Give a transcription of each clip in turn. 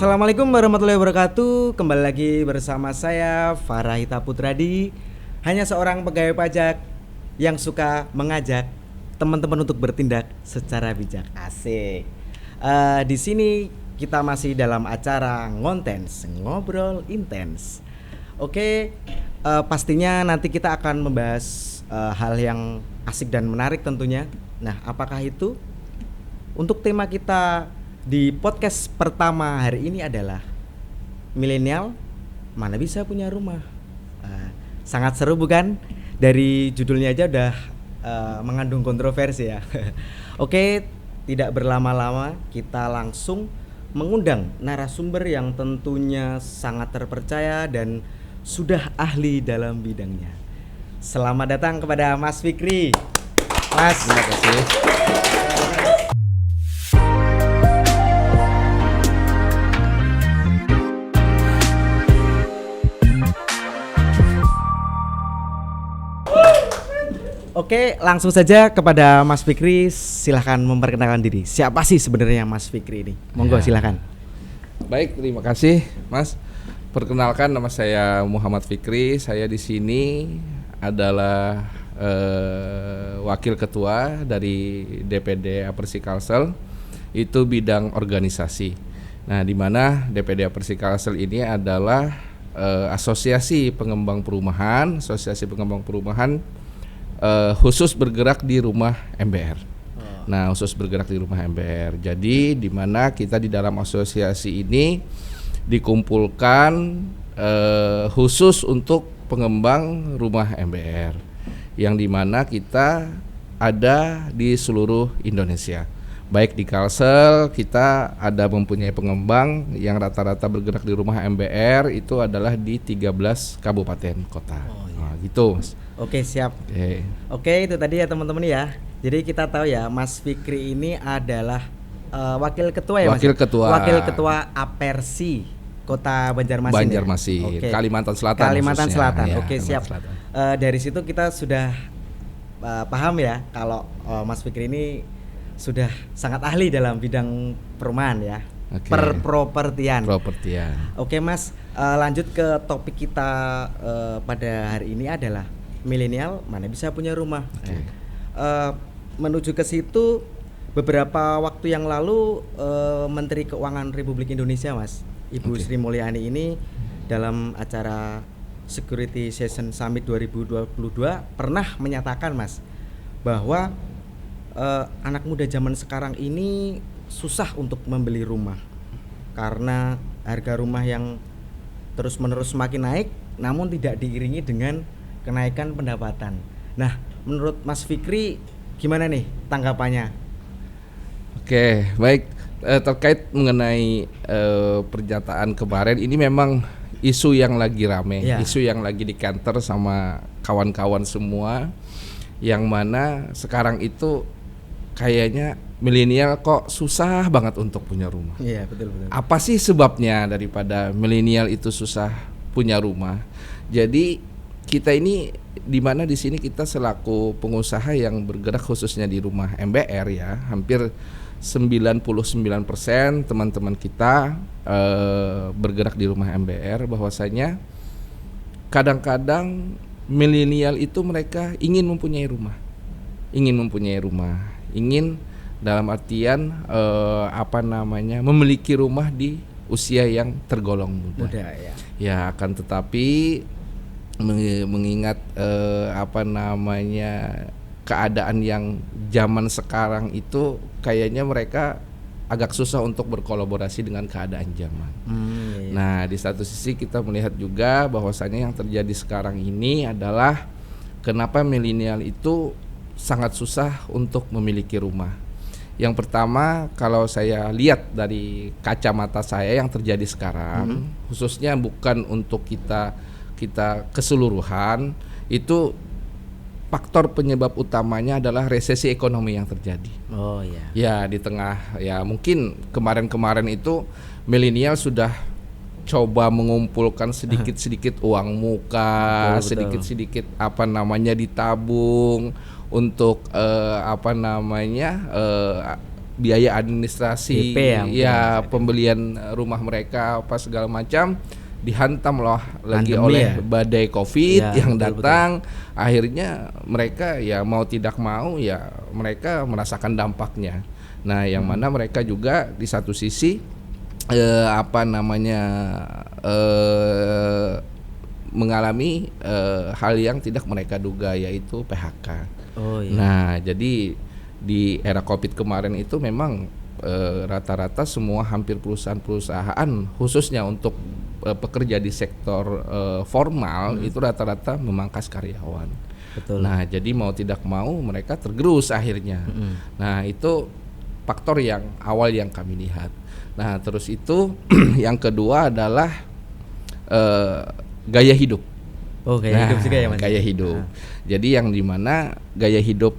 Assalamualaikum warahmatullahi wabarakatuh. Kembali lagi bersama saya Farahita Putradi, hanya seorang pegawai pajak yang suka mengajak teman-teman untuk bertindak secara bijak. Asik. Di sini kita masih dalam acara Ngontens, ngobrol intens. Oke, pastinya nanti kita akan membahas hal yang asik dan menarik tentunya. Nah, apakah itu? Untuk tema kita di podcast pertama hari ini adalah milenial mana bisa punya rumah. Sangat seru bukan? Dari judulnya aja udah mengandung kontroversi ya. Oke, tidak berlama-lama kita langsung mengundang narasumber yang tentunya sangat terpercaya dan sudah ahli dalam bidangnya. Selamat datang kepada Mas Fikri. Mas, terima kasih. Oke, langsung saja kepada Mas Fikri, silahkan memperkenalkan diri. Siapa sih sebenarnya Mas Fikri ini? Monggo silahkan. Baik, terima kasih Mas. Perkenalkan, nama saya Muhammad Fikri. Saya di sini adalah wakil ketua dari DPD Apersi Kalsel. Itu bidang organisasi. Nah, di mana DPD Apersi Kalsel ini adalah asosiasi pengembang perumahan, khusus bergerak di rumah MBR. Nah, khusus bergerak di rumah MBR. Jadi di mana kita di dalam asosiasi ini dikumpulkan khusus untuk pengembang rumah MBR, yang di mana kita ada di seluruh Indonesia. Baik di Kalsel kita ada mempunyai pengembang yang rata-rata bergerak di rumah MBR itu adalah di 13 kabupaten kota. Nah, gitu Mas. Oke, siap. Oke, itu tadi ya teman-teman ya. Jadi kita tahu ya Mas Fikri ini adalah wakil ketua ya Mas. Wakil ketua Apersi Kota Banjarmasin. Oke. Kalimantan Selatan. Kalimantan Selatan. Ya, Oke, siap. Selatan. Dari situ kita sudah paham ya kalau Mas Fikri ini sudah sangat ahli dalam bidang perumahan ya. Perpropertian. Oke Mas, lanjut ke topik kita pada hari ini adalah milenial mana bisa punya rumah. Menuju ke situ, beberapa waktu yang lalu Menteri Keuangan Republik Indonesia Mas, Ibu Sri Mulyani ini dalam acara Security Session Summit 2022 pernah menyatakan Mas bahwa anak muda zaman sekarang ini susah untuk membeli rumah karena harga rumah yang terus-menerus semakin naik namun tidak diiringi dengan kenaikan pendapatan. Nah, menurut Mas Fikri gimana nih tanggapannya? Oke, baik. Terkait mengenai pernyataan kemarin, ini memang isu yang lagi rame, isu yang lagi dikanter sama kawan-kawan semua, yang mana sekarang itu kayaknya milenial kok susah banget untuk punya rumah. Iya, betul. Apa sih sebabnya daripada milenial itu susah punya rumah? Jadi kita ini di mana di sini kita selaku pengusaha yang bergerak khususnya di rumah MBR ya, hampir 99% teman-teman kita bergerak di rumah MBR, bahwasanya kadang-kadang milenial itu mereka ingin mempunyai rumah, ingin dalam artian memiliki rumah di usia yang tergolong muda ya. Ya, akan tetapi mengingat keadaan yang zaman sekarang itu kayaknya mereka agak susah untuk berkolaborasi dengan keadaan zaman. Nah, di satu sisi kita melihat juga bahwasanya yang terjadi sekarang ini adalah kenapa milenial itu sangat susah untuk memiliki rumah. Yang pertama, kalau saya lihat dari kacamata saya yang terjadi sekarang, khususnya bukan untuk kita keseluruhan, itu faktor penyebab utamanya adalah resesi ekonomi yang terjadi. Oh iya. Ya, di tengah ya mungkin kemarin itu milenial sudah coba mengumpulkan sedikit-sedikit uang muka, sedikit-sedikit ditabung untuk biaya administrasi, DP ya, mungkin ya ya. pembelian rumah mereka apa segala macam dihantam loh lagi Pandemi oleh ya? badai COVID Ya, yang betul, datang. Akhirnya mereka ya mau tidak mau ya mereka merasakan dampaknya. Nah, yang mana mereka juga di satu sisi mengalami hal yang tidak mereka duga, yaitu PHK. Oh iya. Nah, jadi di era COVID kemarin itu memang rata-rata semua hampir perusahaan-perusahaan khususnya untuk pekerja di sektor formal itu rata-rata memangkas karyawan. Betul. Nah, jadi mau tidak mau mereka tergerus akhirnya. Nah, itu faktor yang awal yang kami lihat. Nah, terus itu yang kedua adalah gaya hidup. Oh, gaya hidup juga ya, Mas. Gaya hidup. Jadi yang dimana gaya hidup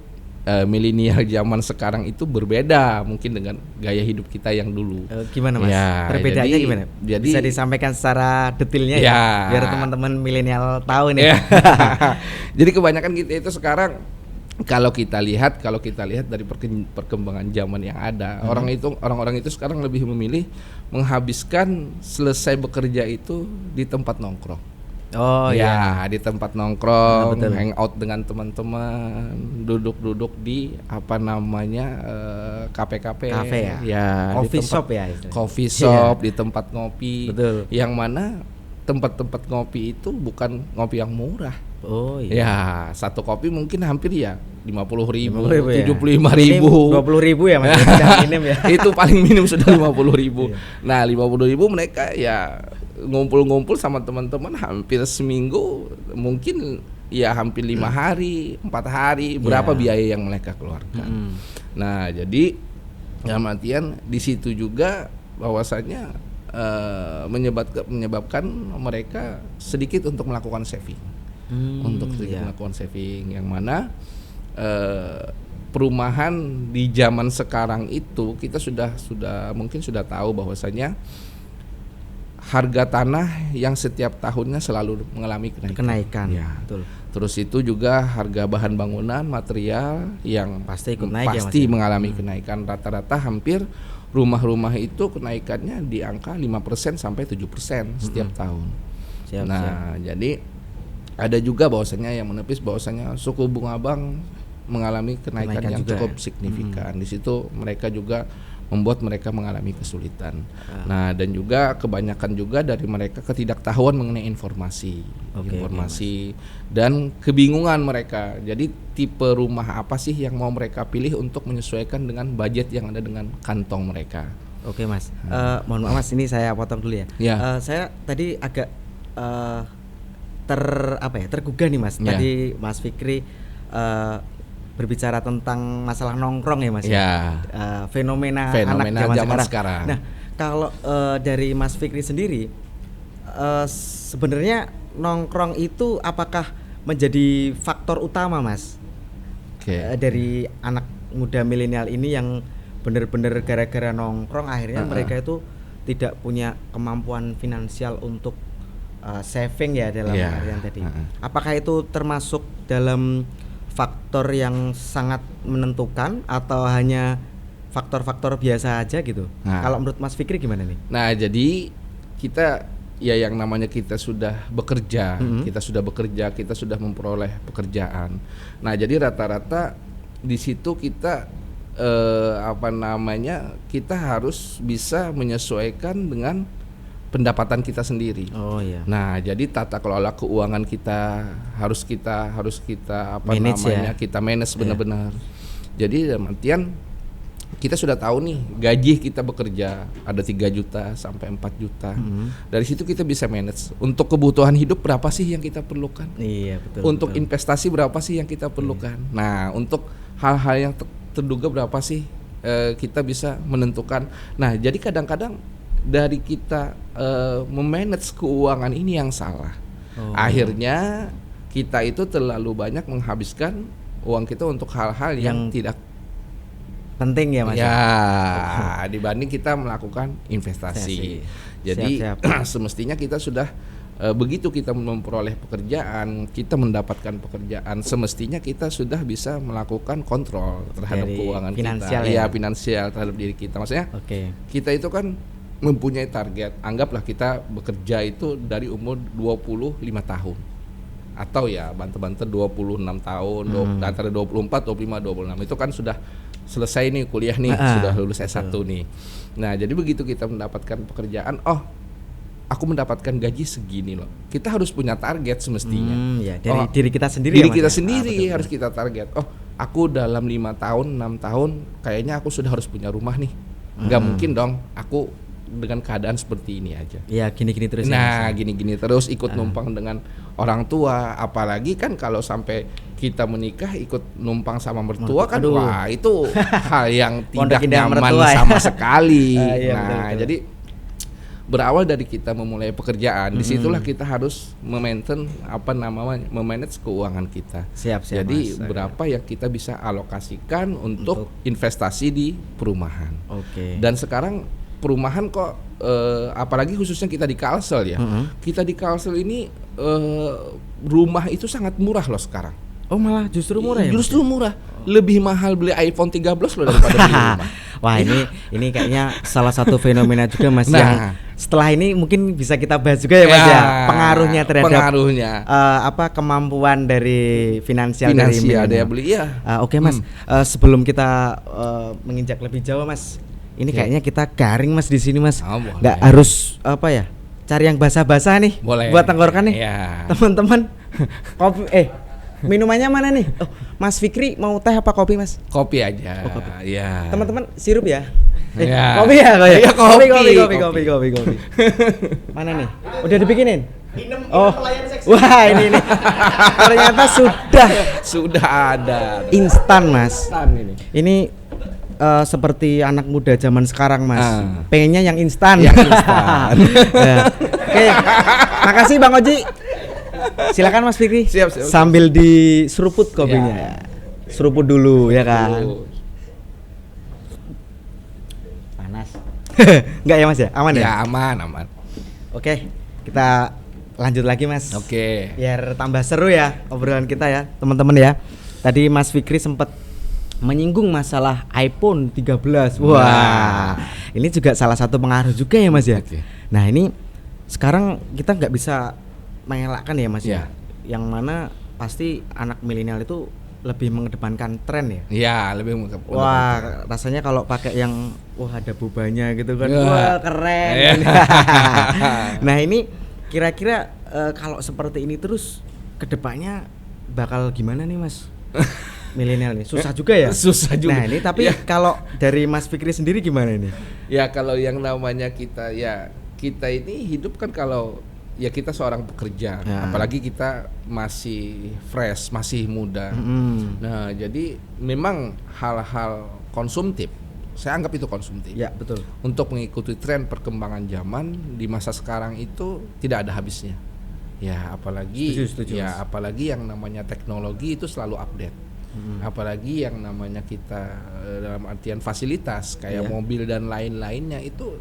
milenial zaman sekarang itu berbeda mungkin dengan gaya hidup kita yang dulu. Gimana, Mas? Ya, Perbedaannya gimana? Jadi Bisa disampaikan secara detailnya ya, biar teman-teman milenial tahu nih. Ya. Jadi kebanyakan kita itu sekarang kalau kita lihat dari perkembangan zaman yang ada, orang-orang itu sekarang lebih memilih menghabiskan selesai bekerja itu di tempat nongkrong. Oh ya, di tempat nongkrong, betul. hangout dengan teman-teman, duduk-duduk di kafe ya. Ya, coffee shop ya istilahnya. Coffee shop di tempat ngopi. Betul. Yang mana tempat-tempat ngopi itu bukan ngopi yang murah. Oh iya. Ya, satu kopi mungkin hampir ya 50.000, 50.000 75.000, 20.000 ya, Mas. Sudah minim ya. Itu paling minim sudah 50.000. Nah, 50.000 mereka ya ngumpul-ngumpul sama teman-teman hampir seminggu, mungkin ya hampir 5 hari, 4 hari, berapa biaya yang mereka keluarkan. Nah, jadi dalam artian di situ juga bahwasanya menyebabkan mereka sedikit untuk melakukan saving. Melakukan saving, yang mana perumahan di zaman sekarang itu kita sudah mungkin sudah tahu bahwasanya harga tanah yang setiap tahunnya selalu mengalami kenaikan. Ya, betul. Terus itu juga harga bahan bangunan, material yang pasti ikut naik, pasti mengalami kenaikan. Rata-rata hampir rumah-rumah itu kenaikannya di angka 5% sampai 7% setiap tahun. Jadi ada juga bahwasanya yang menepis bahwasanya suku bunga bank mengalami kenaikan yang juga cukup signifikan. Di situ mereka juga membuat mereka mengalami kesulitan. Nah, dan juga kebanyakan juga dari mereka ketidaktahuan mengenai informasi dan kebingungan mereka. Jadi tipe rumah apa sih yang mau mereka pilih untuk menyesuaikan dengan budget yang ada dengan kantong mereka. Oke, Mas. Mohon maaf, Mas, ini saya potong dulu ya. Saya tadi agak tergugah nih, Mas. Tadi Mas Fikri berbicara tentang masalah nongkrong ya, Mas. Fenomena anak zaman sekarang. Nah, kalau dari Mas Fikri sendiri, sebenarnya nongkrong itu apakah menjadi faktor utama, Mas? Dari anak muda milenial ini yang benar-benar gara-gara nongkrong akhirnya mereka itu tidak punya kemampuan finansial untuk saving ya dalam artian tadi. Apakah itu termasuk dalam faktor yang sangat menentukan atau hanya faktor-faktor biasa aja gitu? Kalau menurut Mas Fikri gimana nih? Nah, jadi kita ya yang namanya kita sudah bekerja, kita sudah memperoleh pekerjaan. Nah, jadi rata-rata di situ kita kita harus bisa menyesuaikan dengan pendapatan kita sendiri. Nah, jadi tata kelola keuangan kita harus kita kita manage benar-benar. Jadi dalam artian kita sudah tahu nih gaji kita bekerja ada 3 juta sampai 4 juta. Dari situ kita bisa manage. Untuk kebutuhan hidup berapa sih yang kita perlukan? Untuk investasi berapa sih yang kita perlukan? Nah, untuk hal-hal yang terduga berapa sih kita bisa menentukan. Nah, jadi kadang-kadang dari kita memanage keuangan ini yang salah. Akhirnya kita itu terlalu banyak menghabiskan uang kita untuk hal-hal yang tidak penting ya, Mas. Dibanding kita melakukan investasi. Jadi semestinya kita sudah begitu kita memperoleh pekerjaan, kita mendapatkan pekerjaan, semestinya kita sudah bisa melakukan kontrol terhadap Dari keuangan finansial kita. ya? Iya, finansial terhadap diri kita. Maksudnya Oke. kita itu kan mempunyai target. Anggaplah kita bekerja itu dari umur 25 tahun. Atau ya banter-banter 26 tahun, antara 24, 25, 26. Itu kan sudah selesai nih kuliah nih, sudah lulus S1 nih. Nah, jadi begitu kita mendapatkan pekerjaan, aku mendapatkan gaji segini loh. Kita harus punya target semestinya. Ya, dari diri kita sendiri. Diri ya, kita Mas, ya? sendiri Betul. harus kita target. Aku dalam 5 tahun, 6 tahun kayaknya aku sudah harus punya rumah nih. Nggak mungkin dong aku dengan keadaan seperti ini aja. Ya, gini-gini terus. Nah, gini-gini terus ikut numpang dengan orang tua, apalagi kan kalau sampai kita menikah ikut numpang sama mertua kan, Aduh. wah itu hal yang tidak Pondok indah nyaman mertua, ya. sama sekali. Iya, Nah, betul. jadi berawal dari kita memulai pekerjaan, disitulah kita harus memanage keuangan kita. Siap, Jadi Mas. berapa yang kita bisa alokasikan untuk investasi di perumahan. Oke. Dan sekarang perumahan kok apalagi khususnya kita di Kalsel ya. Kita di Kalsel ini rumah itu sangat murah loh sekarang. Oh, malah justru murah ya? Mas? Justru murah. Lebih mahal beli iPhone 13 loh daripada beli rumah. Wah, ini kayaknya salah satu fenomena juga, Mas, Nah. yang setelah ini mungkin bisa kita bahas juga ya, Mas, ya. Pengaruhnya terhadap kemampuan dari finansial dari Finansial daya milenial. beli ya. Oke, Mas. Sebelum kita menginjak lebih jauh, Mas, ini kayaknya kita garing, Mas, di sini, Mas. Boleh. Nggak harus cari yang basah-basah nih. Boleh. Buat tenggorokan nih. Iya. Teman-teman. Kopi minumannya mana nih? Mas Fikri mau teh apa kopi, Mas? Kopi aja. Ya. Teman-teman, sirup ya? Ya. Kopi ya? Iya, kopi. Kopi. Mana nih? Udah dibikinin? Wah, ini. Ternyata Sudah ada. instan, Mas. ini. Ini seperti anak muda zaman sekarang, Mas. Ah. Pengennya yang instan. Yang instan. Ya. Oke. Makasih Bang Oji. Silakan Mas Fikri. Siap. Sambil diseruput kopinya. Ya. Seruput dulu ya kan. Panas. Enggak ya, Mas ya? Aman ya? Ya, aman. Oke. Kita lanjut lagi, Mas. Oke. Biar tambah seru ya obrolan kita ya, teman-teman ya. Tadi Mas Fikri sempat menyinggung masalah iPhone 13. Wah, ini juga salah satu pengaruh juga ya, Mas ya. Oke. Nah, ini sekarang kita nggak bisa mengelakkan ya, Mas Ya. Yang mana pasti anak milenial itu lebih mengedepankan tren ya. Ya, lebih Wah, rasanya kalau pakai yang ada bubanya gitu kan. Ya. Wah, keren. Ya. Nah, ini kira-kira kalau seperti ini terus kedepannya bakal gimana nih, Mas? Milenial nih susah juga ya. Susah juga. Nah, ini tapi Ya. kalau dari Mas Fikri sendiri gimana ini? Ya, kalau yang namanya kita ini hidup kan kalau ya kita seorang pekerja, apalagi kita masih fresh, masih muda. Nah, jadi memang hal-hal konsumtif, saya anggap itu konsumtif. Ya, betul. Untuk mengikuti tren perkembangan zaman di masa sekarang itu tidak ada habisnya. Ya, apalagi Setuju, ya Mas. apalagi yang namanya teknologi itu selalu update. Apalagi yang namanya kita dalam artian fasilitas kayak mobil dan lain-lainnya itu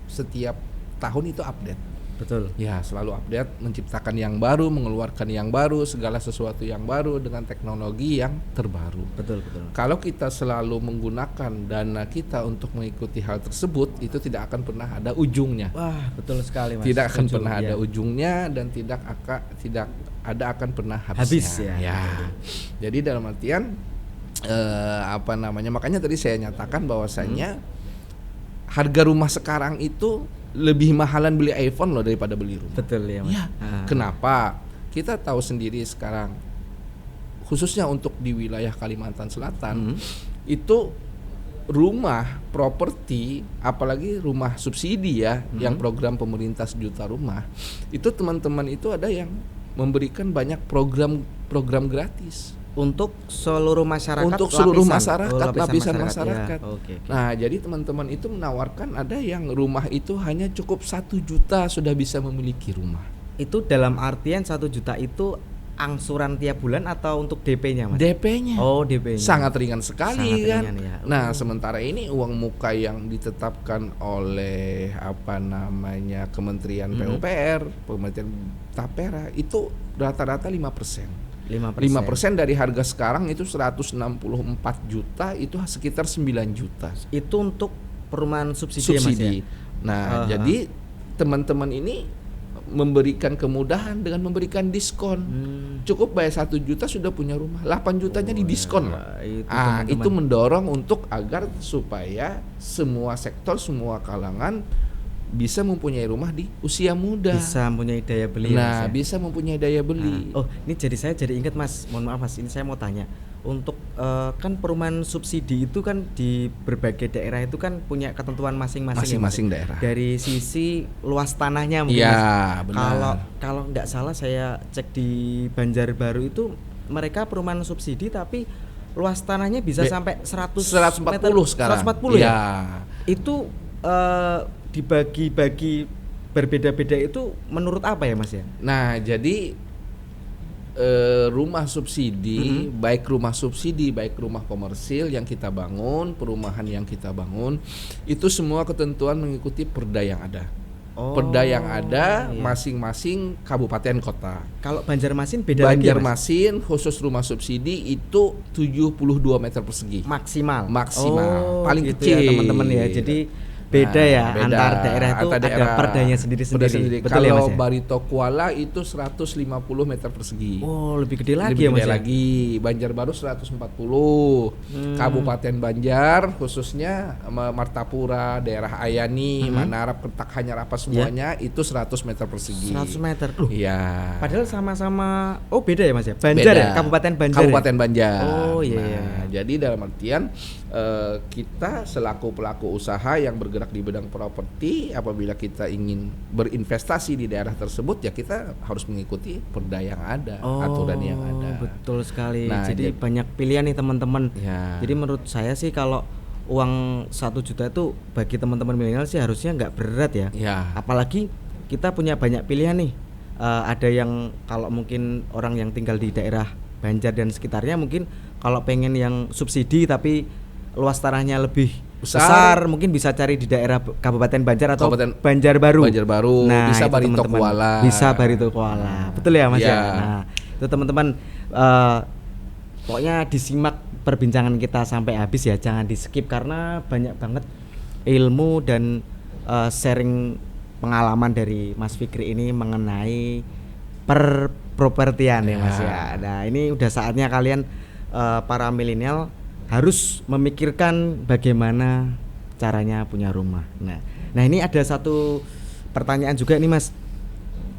setiap tahun itu update. Betul. Ya, selalu update, menciptakan yang baru, mengeluarkan yang baru, segala sesuatu yang baru dengan teknologi yang terbaru. Betul. Kalau kita selalu menggunakan dana kita untuk mengikuti hal tersebut, itu tidak akan pernah ada ujungnya. Wah, betul sekali, Mas. Tidak akan Setuju, pernah ya. ada ujungnya dan tidak akan pernah habisnya. Habis ya. Jadi dalam artian makanya tadi saya nyatakan bahwasannya harga rumah sekarang itu lebih mahalan beli iPhone loh daripada beli rumah. Betul ya, Mas. Ya. Kenapa? Kita tahu sendiri sekarang, khususnya untuk di wilayah Kalimantan Selatan, itu rumah, properti, apalagi rumah subsidi ya, yang program pemerintah 1 juta rumah, itu teman-teman itu ada yang memberikan banyak program gratis. Untuk seluruh masyarakat. Untuk seluruh lapisan. masyarakat, lapisan Ya. masyarakat. Oke. Nah, jadi teman-teman itu menawarkan ada yang rumah itu hanya cukup 1 juta sudah bisa memiliki rumah. Itu dalam artian 1 juta itu angsuran tiap bulan atau untuk DP-nya, Mas? DP-nya. Oh, DP-nya. Sangat ringan sekali. Sangat kan. ringan, ya. Nah, sementara ini uang muka yang ditetapkan oleh Kementerian PUPR, Kementerian Tapera itu rata-rata 5%. 5% dari harga sekarang itu 164 juta, itu sekitar 9 juta. Itu untuk perumahan subsidi. Ya, Mas, ya? Nah, jadi teman-teman ini memberikan kemudahan dengan memberikan diskon. Cukup bayar 1 juta sudah punya rumah, 8 jutanya didiskon loh. Itu mendorong untuk agar supaya semua sektor, semua kalangan bisa mempunyai rumah di usia muda. Bisa mempunyai daya beli. Nah, bisa mempunyai daya beli. Ini saya jadi ingat, Mas. Mohon maaf, Mas. Ini saya mau tanya. Untuk kan perumahan subsidi itu kan di berbagai daerah itu kan punya ketentuan masing-masing ya, daerah. Dari sisi luas tanahnya mungkin. Ya, benar. Kalau nggak salah saya cek di Banjarbaru itu mereka perumahan subsidi tapi luas tanahnya bisa sampai 140 meter sekarang. 140 ya. Itu dibagi-bagi berbeda-beda itu menurut apa ya, Mas ya? Nah, jadi rumah subsidi, baik rumah subsidi, baik rumah komersil yang kita bangun, perumahan yang kita bangun, itu semua ketentuan mengikuti perda yang ada. Perda yang ada masing-masing kabupaten kota. Kalau Banjarmasin beda lagi. Banjarmasin khusus rumah subsidi itu 72 meter persegi. Maksimal. Paling gitu kecil ya, teman-teman ya. Jadi beda antar daerah itu ada perdanya sendiri-sendiri. Betul. Kalau ya, Barito Kuala itu 150 meter persegi. Oh, lebih gede lagi lebih ya, Mas. Lebih gede lagi. Banjarbaru 140. Kabupaten Banjar khususnya Martapura, daerah Ayani, Manarap, Kertak Hanyar apa semuanya itu 100 meter persegi. 100 meter. Iya. Padahal sama-sama beda ya, Mas ya. Banjar ya, Kabupaten Banjar. Kabupaten Banjar. Oh iya. Nah, jadi dalam artian kita selaku pelaku usaha yang bergerak di bidang properti, apabila kita ingin berinvestasi di daerah tersebut ya kita harus mengikuti perda yang ada, aturan yang ada. Betul sekali. Nah, jadi banyak pilihan nih, teman-teman. Ya. Jadi menurut saya sih kalau uang 1 juta itu bagi teman-teman milenial sih harusnya nggak berat ya. Apalagi kita punya banyak pilihan nih. Ada yang kalau mungkin orang yang tinggal di daerah Banjar dan sekitarnya mungkin kalau pengen yang subsidi tapi luas tanahnya lebih besar mungkin bisa cari di daerah Kabupaten Banjar atau Banjarbaru. Nah, bisa Barito Kuala. Bisa Barito Kuala. Betul ya, Mas ya. Nah, itu teman-teman pokoknya disimak perbincangan kita sampai habis ya, jangan di-skip karena banyak banget ilmu dan sharing pengalaman dari Mas Fikri ini mengenai perpropertian ya, Mas ya. Nah, ini udah saatnya kalian para milenial harus memikirkan bagaimana caranya punya rumah. Nah ini ada satu pertanyaan juga nih, Mas.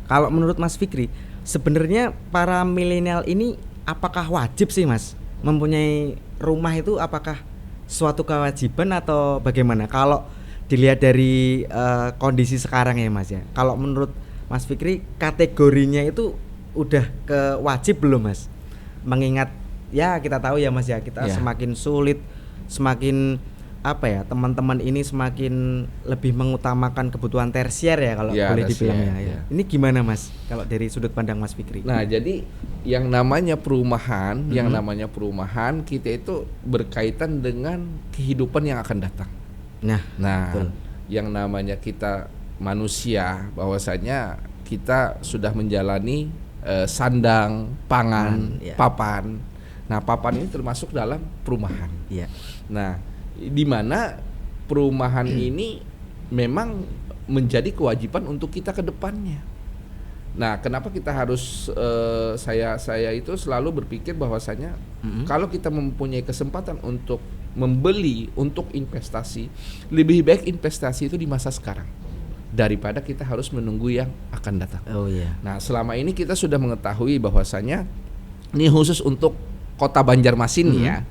Kalau menurut Mas Fikri, sebenarnya para milenial ini apakah wajib sih, Mas, mempunyai rumah itu? Apakah suatu kewajiban atau bagaimana? Kalau dilihat dari kondisi sekarang ya, Mas ya. Kalau menurut Mas Fikri kategorinya itu udah kewajib belum, Mas? Mengingat ya kita tahu ya, Mas ya, kita semakin sulit, semakin teman-teman ini semakin lebih mengutamakan kebutuhan tersier ya kalau boleh dibilang ya. Ini gimana, Mas, kalau dari sudut pandang Mas Fikri? Nah, jadi yang namanya perumahan, kita itu berkaitan dengan kehidupan yang akan datang. Nah, betul. Yang namanya kita manusia, bahwasanya kita sudah menjalani sandang, pangan, papan. Nah, papan ini termasuk dalam perumahan. Nah, di mana perumahan ini memang menjadi kewajiban untuk kita ke depannya. Nah, kenapa kita harus saya itu selalu berpikir bahwasanya kalau kita mempunyai kesempatan untuk membeli, untuk investasi, lebih baik investasi itu di masa sekarang daripada kita harus menunggu yang akan datang. Nah, selama ini kita sudah mengetahui bahwasanya ini khusus untuk Kota Banjarmasin ya.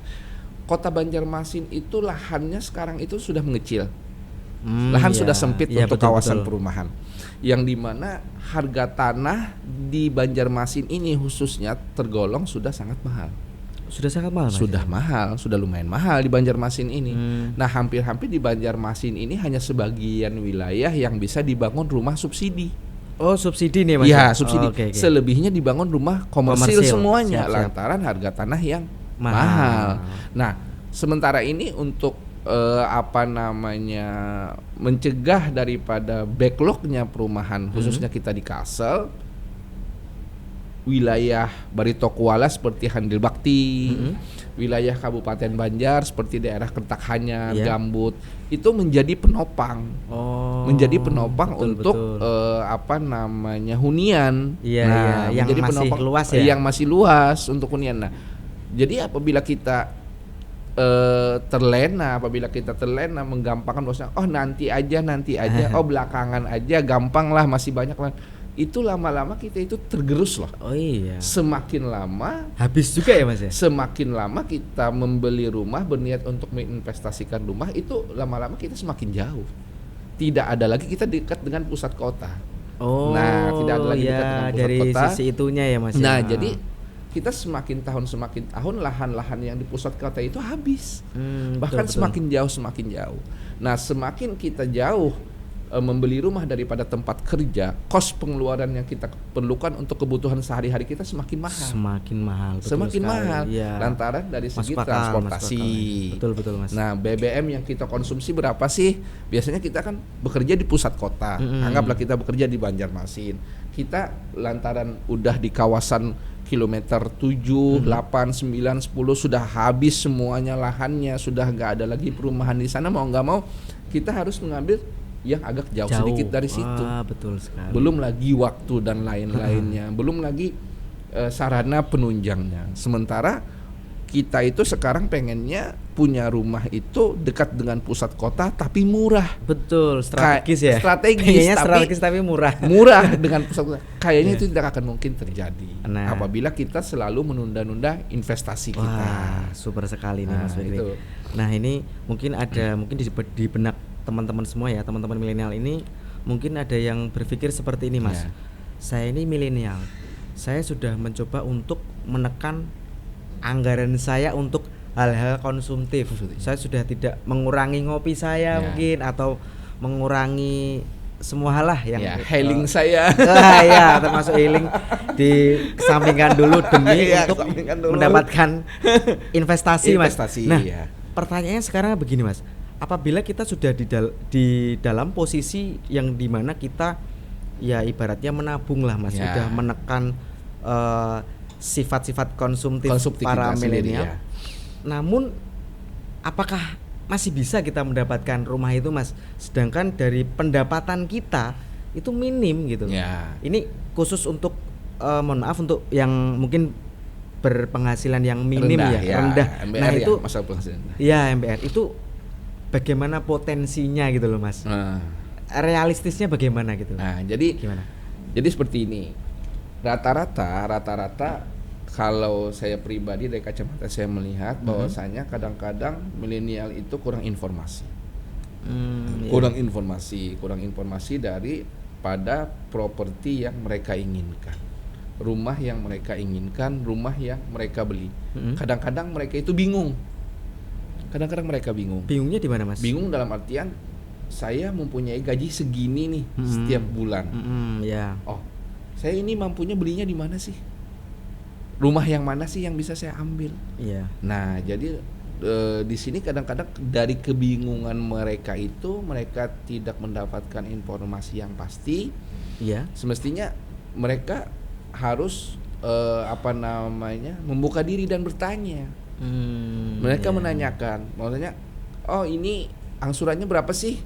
Kota Banjarmasin itu lahannya sekarang itu sudah mengecil. Lahan sudah sempit untuk kawasan perumahan. Yang dimana harga tanah di Banjarmasin ini khususnya tergolong sudah sangat mahal. Sudah sangat mahal. Sudah mahal, sudah lumayan mahal di Banjarmasin ini. Nah, hampir-hampir di Banjarmasin ini hanya sebagian wilayah yang bisa dibangun rumah subsidi. Oh, subsidi nih Mas. Iya, subsidi. Oh, oke. Selebihnya dibangun rumah komersil semuanya, Siap. lantaran harga tanah yang Mahal. mahal. Nah, sementara ini untuk mencegah daripada backlognya perumahan, khususnya kita di Kalsel, wilayah Barito Kuala seperti Handil Bakti, wilayah Kabupaten Banjar seperti daerah Kertakhanyar, Gambut, itu menjadi penopang. Menjadi penopang untuk hunian. Yang menjadi masih penopang luas ya. Yang masih luas untuk hunian. Nah, jadi apabila kita terlena menggampangkan bahwasanya nanti aja belakangan aja, gampang lah, masih banyak lah, itu lama-lama kita itu tergerus loh. Oh iya. Semakin lama habis juga ya Mas ya. Semakin lama kita membeli rumah, berniat untuk menginvestasikan rumah, itu lama-lama kita semakin jauh. Tidak ada lagi kita dekat dengan pusat kota. Nah, tidak ada lagi dekat dengan pusat dari kota. Sisi itunya ya Mas. Nah, jadi kita semakin tahun lahan-lahan yang di pusat kota itu habis. Bahkan betul. Semakin jauh. Nah, semakin kita jauh membeli rumah daripada tempat kerja, kos pengeluaran yang kita perlukan untuk kebutuhan sehari-hari kita semakin mahal. Semakin mahal. Ya. Lantaran dari segi transportasi. Betul Mas. Nah, BBM yang kita konsumsi berapa sih? Biasanya kita kan bekerja di pusat kota. Anggaplah kita bekerja di Banjarmasin. Kita lantaran udah di kawasan kilometer 7, 8, 9, 10 sudah habis semuanya lahannya, sudah nggak ada lagi perumahan di sana, mau nggak mau kita harus mengambil yang agak jauh sedikit dari situ. Betul sekali. Belum lagi waktu dan lain-lainnya, belum lagi sarana penunjangnya. Sementara kita itu sekarang pengennya punya rumah itu dekat dengan pusat kota tapi murah. Betul, strategis ya. Strategis tapi murah. Murah dengan pusat kota. Kayaknya itu tidak akan mungkin terjadi apabila kita selalu menunda-nunda investasi kita. Wah, super sekali nih Mas Fikri. Nah, ini mungkin ada di benak teman-teman semua ya, teman-teman milenial ini mungkin ada yang berpikir seperti ini Mas. Saya ini milenial. Saya sudah mencoba untuk menekan anggaran saya untuk hal-hal konsumtif. Saya sudah tidak mengurangi ngopi saya mungkin, atau mengurangi semua hal lah yang healing saya. Ya, termasuk healing dikesampingkan dulu demi untuk mendapatkan investasi Mas. Nah, pertanyaannya sekarang begini Mas. Apabila kita sudah di dalam posisi yang dimana kita ya ibaratnya menabung lah Mas, sudah menekan sifat-sifat konsumtif para milenial. Namun apakah masih bisa kita mendapatkan rumah itu Mas, sedangkan dari pendapatan kita itu minim gitu. Ini khusus untuk mohon maaf untuk yang mungkin berpenghasilan yang minim rendah. MBR nah itu masalah penghasilan. MBR itu bagaimana potensinya gitu loh Mas. Realistisnya bagaimana gitu. Nah, jadi gimana? Jadi seperti ini. Rata-rata kalau saya pribadi dari kacamata saya melihat bahwasanya kadang-kadang milenial itu kurang informasi. Kurang informasi daripada properti yang mereka inginkan. Rumah yang mereka inginkan, rumah yang mereka beli. Kadang-kadang mereka itu bingung. Bingungnya di mana Mas? Bingung dalam artian saya mempunyai gaji segini nih setiap bulan. Saya ini mampunya belinya di mana sih? Rumah yang mana sih yang bisa saya ambil? Nah, jadi di sini kadang-kadang dari kebingungan mereka itu mereka tidak mendapatkan informasi yang pasti. Semestinya mereka harus membuka diri dan bertanya. Mereka menanyakan, maksudnya, ini angsurannya berapa sih?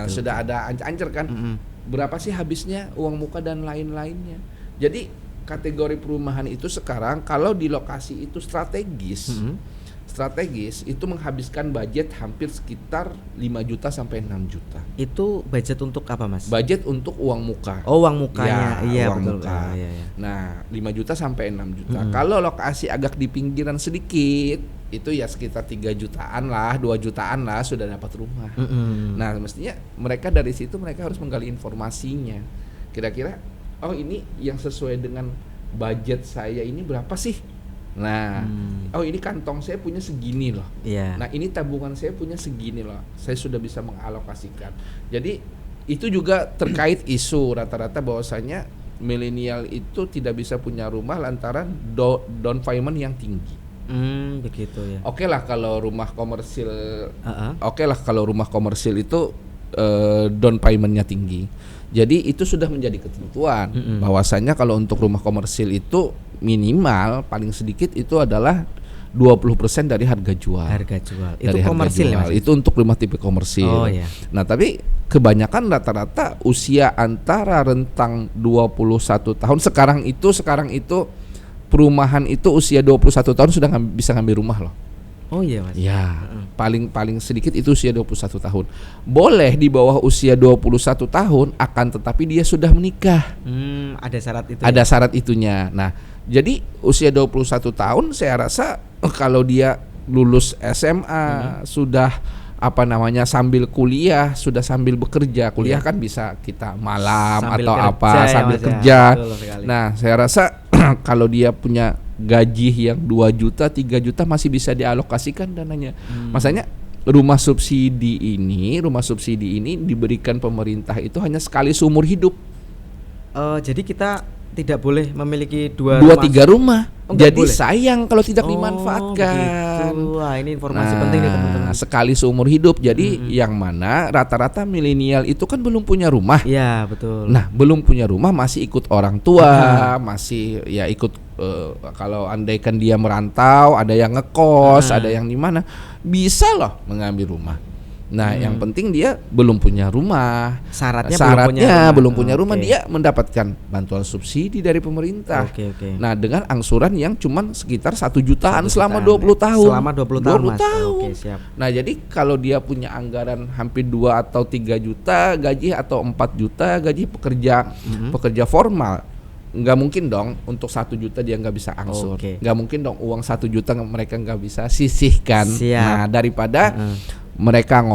Sudah ada ancer kan? Berapa sih habisnya uang muka dan lain-lainnya? Jadi kategori perumahan itu sekarang kalau di lokasi itu strategis itu menghabiskan budget hampir sekitar 5 juta sampai 6 juta. Itu budget untuk apa Mas? Budget untuk uang muka. Uang mukanya. Uang betul. Muka. Nah, 5 juta sampai 6 juta. Kalau lokasi agak di pinggiran sedikit, itu ya sekitar 3 jutaan lah, 2 jutaan lah sudah dapat rumah. Nah, mestinya mereka dari situ mereka harus menggali informasinya. Kira-kira ini yang sesuai dengan budget saya ini berapa sih? Nah, ini kantong saya punya segini loh. Nah, ini tabungan saya punya segini loh. Saya sudah bisa mengalokasikan. Jadi itu juga terkait isu rata-rata bahwasanya milenial itu tidak bisa punya rumah lantaran down payment yang tinggi. Begitu ya. Oke lah kalau rumah komersil, itu down paymentnya tinggi. Jadi itu sudah menjadi ketentuan bahwasanya kalau untuk rumah komersil itu minimal paling sedikit itu adalah 20% dari harga jual. Itu komersil ya, Mas? Itu untuk rumah tipe komersil. Oh, iya. Nah, tapi kebanyakan rata-rata usia antara rentang 21 tahun sekarang itu perumahan itu usia 21 tahun sudah bisa ngambil rumah loh. Oh iya, Mas. Ya, paling sedikit itu usia 21 tahun. Boleh di bawah usia 21 tahun akan tetapi dia sudah menikah. Ada syarat itu. Ada syarat itunya. Nah, jadi usia 21 tahun saya rasa kalau dia lulus SMA sudah sambil kuliah, sudah sambil bekerja. Kuliah kan bisa kita malam sambil atau sambil kerja. Nah, saya rasa kalau dia punya gaji yang 2 juta, 3 juta masih bisa dialokasikan dananya. Masanya rumah subsidi ini diberikan pemerintah itu hanya sekali seumur hidup. Jadi kita tidak boleh memiliki 2-3 rumah. Jadi boleh. Sayang kalau tidak dimanfaatkan. Begitu. Wah, ini informasi penting nih teman-teman. Sekali seumur hidup. Jadi yang mana rata-rata milenial itu kan belum punya rumah. Iya, betul. Nah, belum punya rumah masih ikut orang tua, masih ya ikut kalau andaikan dia merantau, ada yang ngekos, ada yang di mana, bisa loh mengambil rumah. Nah, yang penting dia belum punya rumah. Syaratnya belum punya rumah, dia mendapatkan bantuan subsidi dari pemerintah. Nah, dengan angsuran yang cuman sekitar 1 jutaan selama 20 tahun. Selama 20 tahun. Oke, siap. Nah, jadi kalau dia punya anggaran hampir 2 atau 3 juta gaji atau 4 juta gaji pekerja formal, nggak mungkin dong untuk 1 juta dia nggak bisa angsur. Nggak mungkin dong uang 1 juta mereka nggak bisa sisihkan. Nah, daripada mereka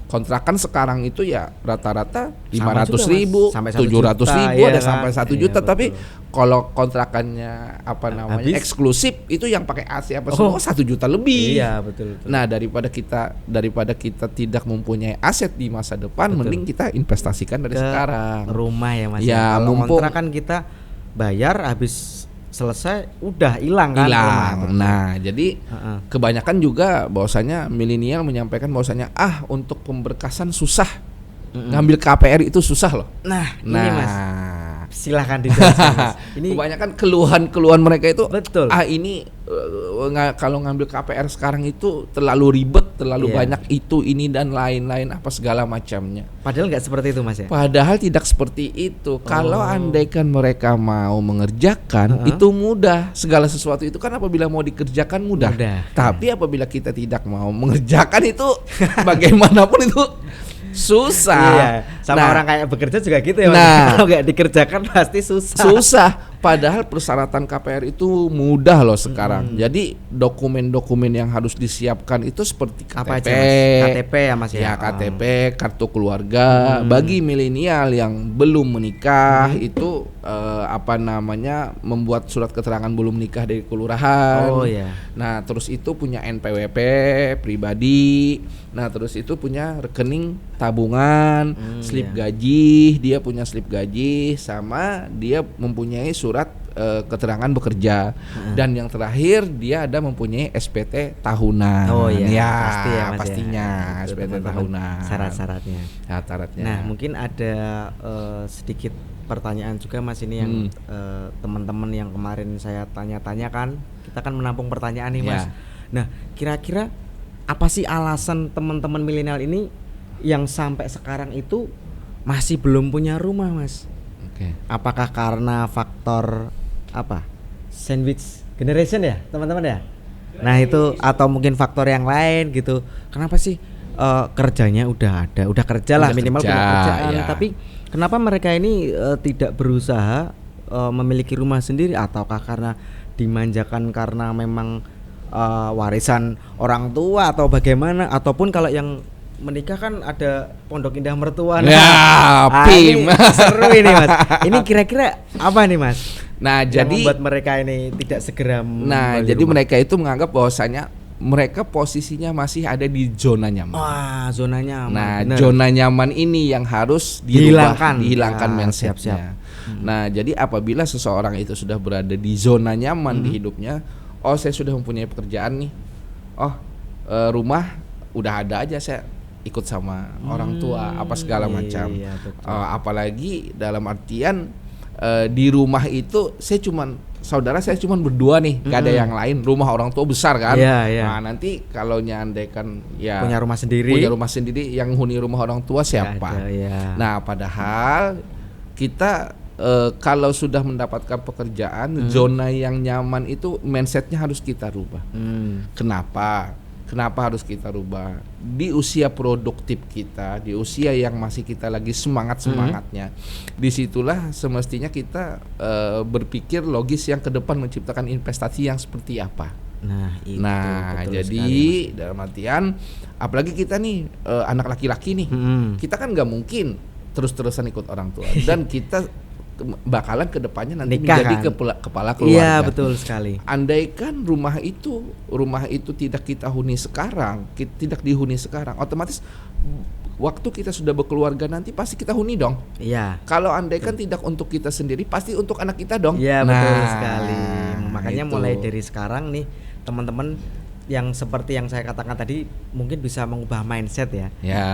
kontrakan sekarang itu ya rata-rata 500.000, 700.000, ada sampai 1 juta. Tapi kalau kontrakannya eksklusif itu yang pakai AC semua 1 juta lebih. Iya, betul. Nah, daripada kita tidak mempunyai aset di masa depan, mending kita investasikan dari sekarang. Rumah ya, Mas. Ya, kalau kontrakan kita bayar habis selesai udah hilang kan. Nah, jadi kebanyakan juga bahwasanya milenial menyampaikan bahwasanya untuk pemberkasan susah. Ngambil KPR itu susah loh. Nah, ini Mas. Silahkan dijelaskan, Mas. Ini kebanyakan keluhan mereka itu betul. Ini kalau ngambil KPR sekarang itu terlalu ribet, terlalu banyak ini dan lain-lain apa segala macamnya. Padahal nggak seperti itu, Mas ya. Padahal tidak seperti itu. Kalau andaikan mereka mau mengerjakan itu mudah. Segala sesuatu itu kan apabila mau dikerjakan mudah. Tapi apabila kita tidak mau mengerjakan itu bagaimanapun itu susah. Sama orang kayak bekerja juga gitu ya, Mas. Kalau nggak dikerjakan pasti susah. Padahal persyaratan KPR itu mudah loh sekarang. Jadi dokumen-dokumen yang harus disiapkan itu seperti KTP. Apa aja, Mas? KTP ya, Mas ya. Ya, KTP, kartu keluarga. Bagi milenial yang belum menikah itu membuat surat keterangan belum nikah dari kelurahan. Nah, terus itu punya NPWP pribadi. Nah, terus itu punya rekening tabungan, slip gaji, dia punya slip gaji, sama dia mempunyai surat keterangan bekerja. Dan yang terakhir dia ada mempunyai SPT tahunan. Pasti ya, Mas, pastinya ya. SPT tahunan. Syarat-syaratnya. Nah, mungkin ada sedikit pertanyaan juga, Mas, ini yang teman-teman yang kemarin saya tanya-tanyakan, kita kan menampung pertanyaan nih, Mas. Nah, kira-kira apa sih alasan teman-teman milenial ini yang sampai sekarang itu masih belum punya rumah, Mas? Apakah karena faktor sandwich generation ya, teman-teman ya? Nah, itu atau mungkin faktor yang lain gitu. Kenapa sih kerjanya udah kerja lah, minimal punya kerjaan, tapi kenapa mereka ini tidak berusaha memiliki rumah sendiri? Ataukah karena dimanjakan karena memang warisan orang tua atau bagaimana? Ataupun kalau yang menikah kan ada pondok indah mertua. Ini seru ini, Mas. Ini kira-kira apa nih, Mas? Nah, yang jadi membuat mereka ini tidak segera jadi rumah. Mereka itu menganggap bahwasanya mereka posisinya masih ada di zona nyaman. Wah, zona nyaman. Nah, bener. zona nyaman ini yang harus dihilangkan mindsetnya. Siap. Nah, jadi apabila seseorang itu sudah berada di zona nyaman di hidupnya, oh saya sudah mempunyai pekerjaan nih, oh rumah udah ada aja, saya ikut sama orang tua apa segala macam. Iya, betul. Apalagi dalam artian di rumah itu saya cuman berdua nih, gak ada yang lain. Rumah orang tua besar kan. Iya. Nah, nanti kalau nyandaikan ya punya rumah sendiri, yang huni rumah orang tua siapa? Ada, ya. Nah, padahal kita kalau sudah mendapatkan pekerjaan, zona yang nyaman itu mindsetnya harus kita rubah. Kenapa harus kita rubah? Di usia produktif kita, di usia yang masih kita lagi semangatnya, disitulah semestinya kita berpikir logis yang ke depan menciptakan investasi yang seperti apa. Nah, itu Jadi sekali, dalam artian, apalagi kita nih anak laki-laki nih, kita kan nggak mungkin terus-terusan ikut orang tua, dan kita bakalan kedepannya nanti nikah, menjadi kan? kepala keluarga. Iya, betul sekali. Andaikan rumah itu tidak kita huni sekarang, tidak dihuni sekarang, otomatis waktu kita sudah berkeluarga nanti pasti kita huni dong. Iya. Kalau andaikan tidak untuk kita sendiri, pasti untuk anak kita dong. Iya, betul sekali. Makanya itu. mulai dari sekarang nih, teman-teman yang seperti yang saya katakan tadi mungkin bisa mengubah mindset ya.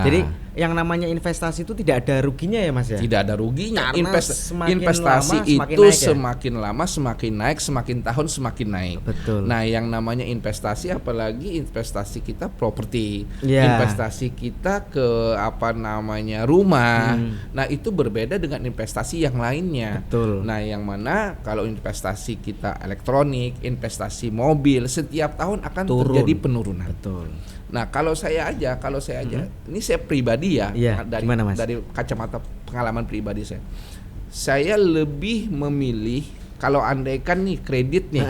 Jadi yang namanya investasi itu tidak ada ruginya ya Mas ya. Tidak ada ruginya. Semakin Investasi lama, itu semakin lama semakin naik, semakin tahun semakin naik. Betul. Nah, yang namanya investasi, apalagi investasi kita properti, Ya. investasi kita ke rumah. Nah, itu berbeda dengan investasi yang lainnya. Betul. Nah, yang mana kalau investasi kita elektronik, investasi mobil, setiap tahun akan terjadi penurunan. Betul. Nah, kalau saya aja, ini saya pribadi ya, Iya, gimana, Mas? dari kacamata pengalaman pribadi saya lebih memilih kalau andaikan nih kredit nih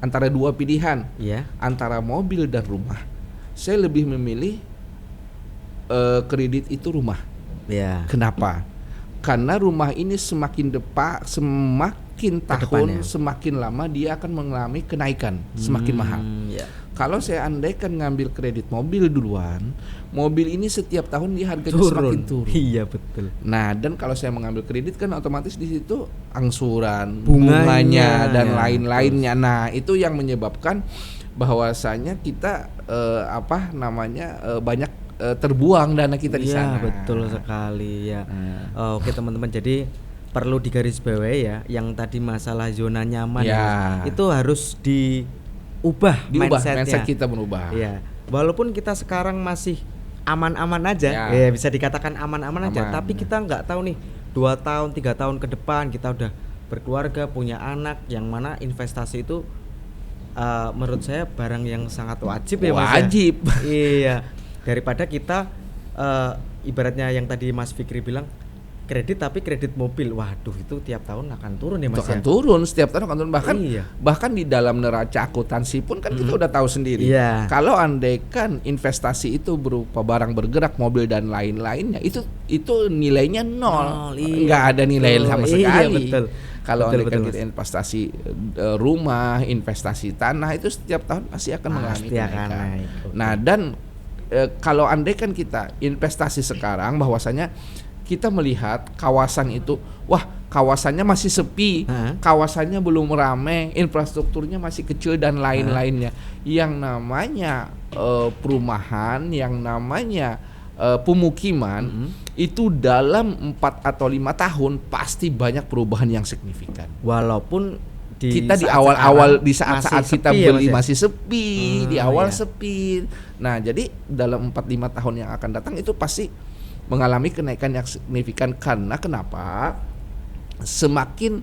antara dua pilihan, antara mobil dan rumah, saya lebih memilih kredit itu rumah. Kenapa? Karena rumah ini semakin tahun, semakin lama dia akan mengalami kenaikan, semakin mahal. Kalau saya andaikan ngambil kredit mobil duluan, mobil ini setiap tahun dia harganya semakin turun. Iya, betul. Nah, dan kalau saya mengambil kredit kan otomatis di situ angsuran, bunganya dan lain-lainnya. Nah, itu yang menyebabkan bahwasanya kita banyak terbuang dana kita di sana. Iya, betul sekali ya. Oke teman-teman, jadi perlu digarisbawahi ya, yang tadi masalah zona nyaman itu harus diubah mindset kita berubah. Iya. Walaupun kita sekarang masih aman-aman aja, ya bisa dikatakan aman-aman aja, tapi kita nggak tahu nih 2 tahun 3 tahun ke depan kita udah berkeluarga, punya anak, yang mana investasi itu menurut saya barang yang sangat wajib ya Mas. Wajib. Iya. Daripada kita ibaratnya yang tadi Mas Fikri bilang kredit, tapi kredit mobil, waduh itu tiap tahun akan turun ya Mas. Itu akan turun, setiap tahun akan turun, bahkan di dalam neraca akuntansi pun kan kita udah tahu sendiri. Kalau andaikan investasi itu berupa barang bergerak, mobil dan lain-lainnya, itu nilainya nol, nggak ada nilai sama sekali. Kalau andaikan kita investasi rumah, investasi tanah, itu setiap tahun pasti akan mengalami kenaikan. Nah, dan kalau andaikan kita investasi sekarang, bahwasanya kita melihat kawasan itu, wah kawasannya masih sepi, kawasannya belum ramai, infrastrukturnya masih kecil dan lain-lainnya. Yang namanya perumahan, yang namanya pemukiman, itu dalam 4 atau 5 tahun pasti banyak perubahan yang signifikan. Walaupun kita di awal-awal, di saat-saat kita beli masih sepi, di awal iya. sepi. Nah, jadi dalam 4-5 tahun yang akan datang itu pasti mengalami kenaikan yang signifikan. Karena kenapa? Semakin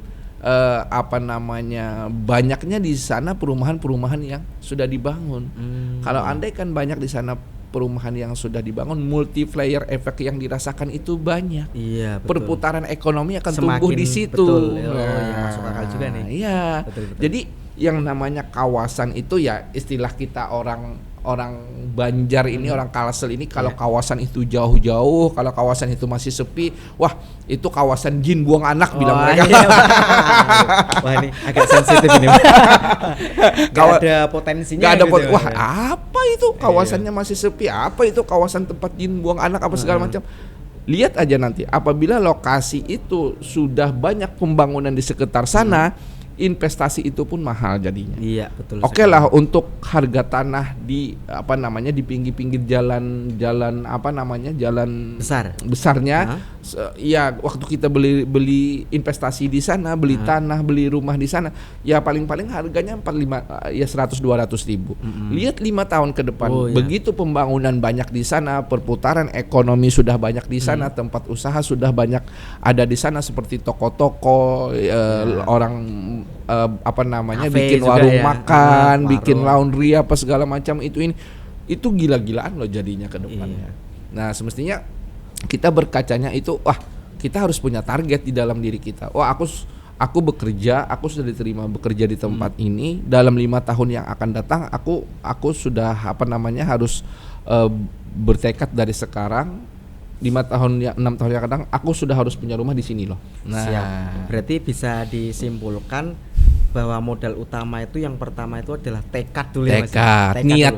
banyaknya di sana perumahan-perumahan yang sudah dibangun. Kalau andaikan banyak di sana perumahan yang sudah dibangun, multiplier efek yang dirasakan itu banyak. Iya, betul. Perputaran ekonomi akan tumbuh di situ. Betul. Masuk akal juga nih. Iya. Betul. Jadi yang namanya kawasan itu ya, istilah kita orang orang Banjar ini, orang Kalsel ini kalau kawasan itu jauh-jauh, kalau kawasan itu masih sepi, wah itu kawasan jin buang anak bilang mereka. Iya, wah ini agak sensitif ini. Gak ada potensinya. Gak ada gitu. wah apa itu kawasannya masih sepi, apa itu kawasan tempat jin buang anak apa segala macam. Lihat aja nanti apabila lokasi itu sudah banyak pembangunan di sekitar sana, investasi itu pun mahal jadinya. Iya, betul. Oke lah untuk harga tanah di apa namanya di pinggir-pinggir jalan besarnya, ya waktu kita beli investasi di sana, beli tanah, beli rumah di sana, ya paling-paling harganya 45 ya 100-200 ribu. Lihat 5 tahun ke depan, begitu pembangunan banyak di sana, perputaran ekonomi sudah banyak di sana, tempat usaha sudah banyak ada di sana seperti toko-toko, orang Cafe bikin juga warung ya. makan, Warung. bikin laundry apa segala macam itu gila-gilaan loh jadinya ke depannya. Nah, semestinya kita berkacanya itu kita harus punya target di dalam diri kita. Aku bekerja, aku sudah diterima bekerja di tempat ini dalam 5 tahun yang akan datang aku sudah harus bertekad dari sekarang 6 tahun yang kadang aku sudah harus punya rumah di sini loh. Nah, siap. Berarti bisa disimpulkan bahwa modal utama itu yang pertama itu adalah tekad dulu ya Mas. Tekad, niat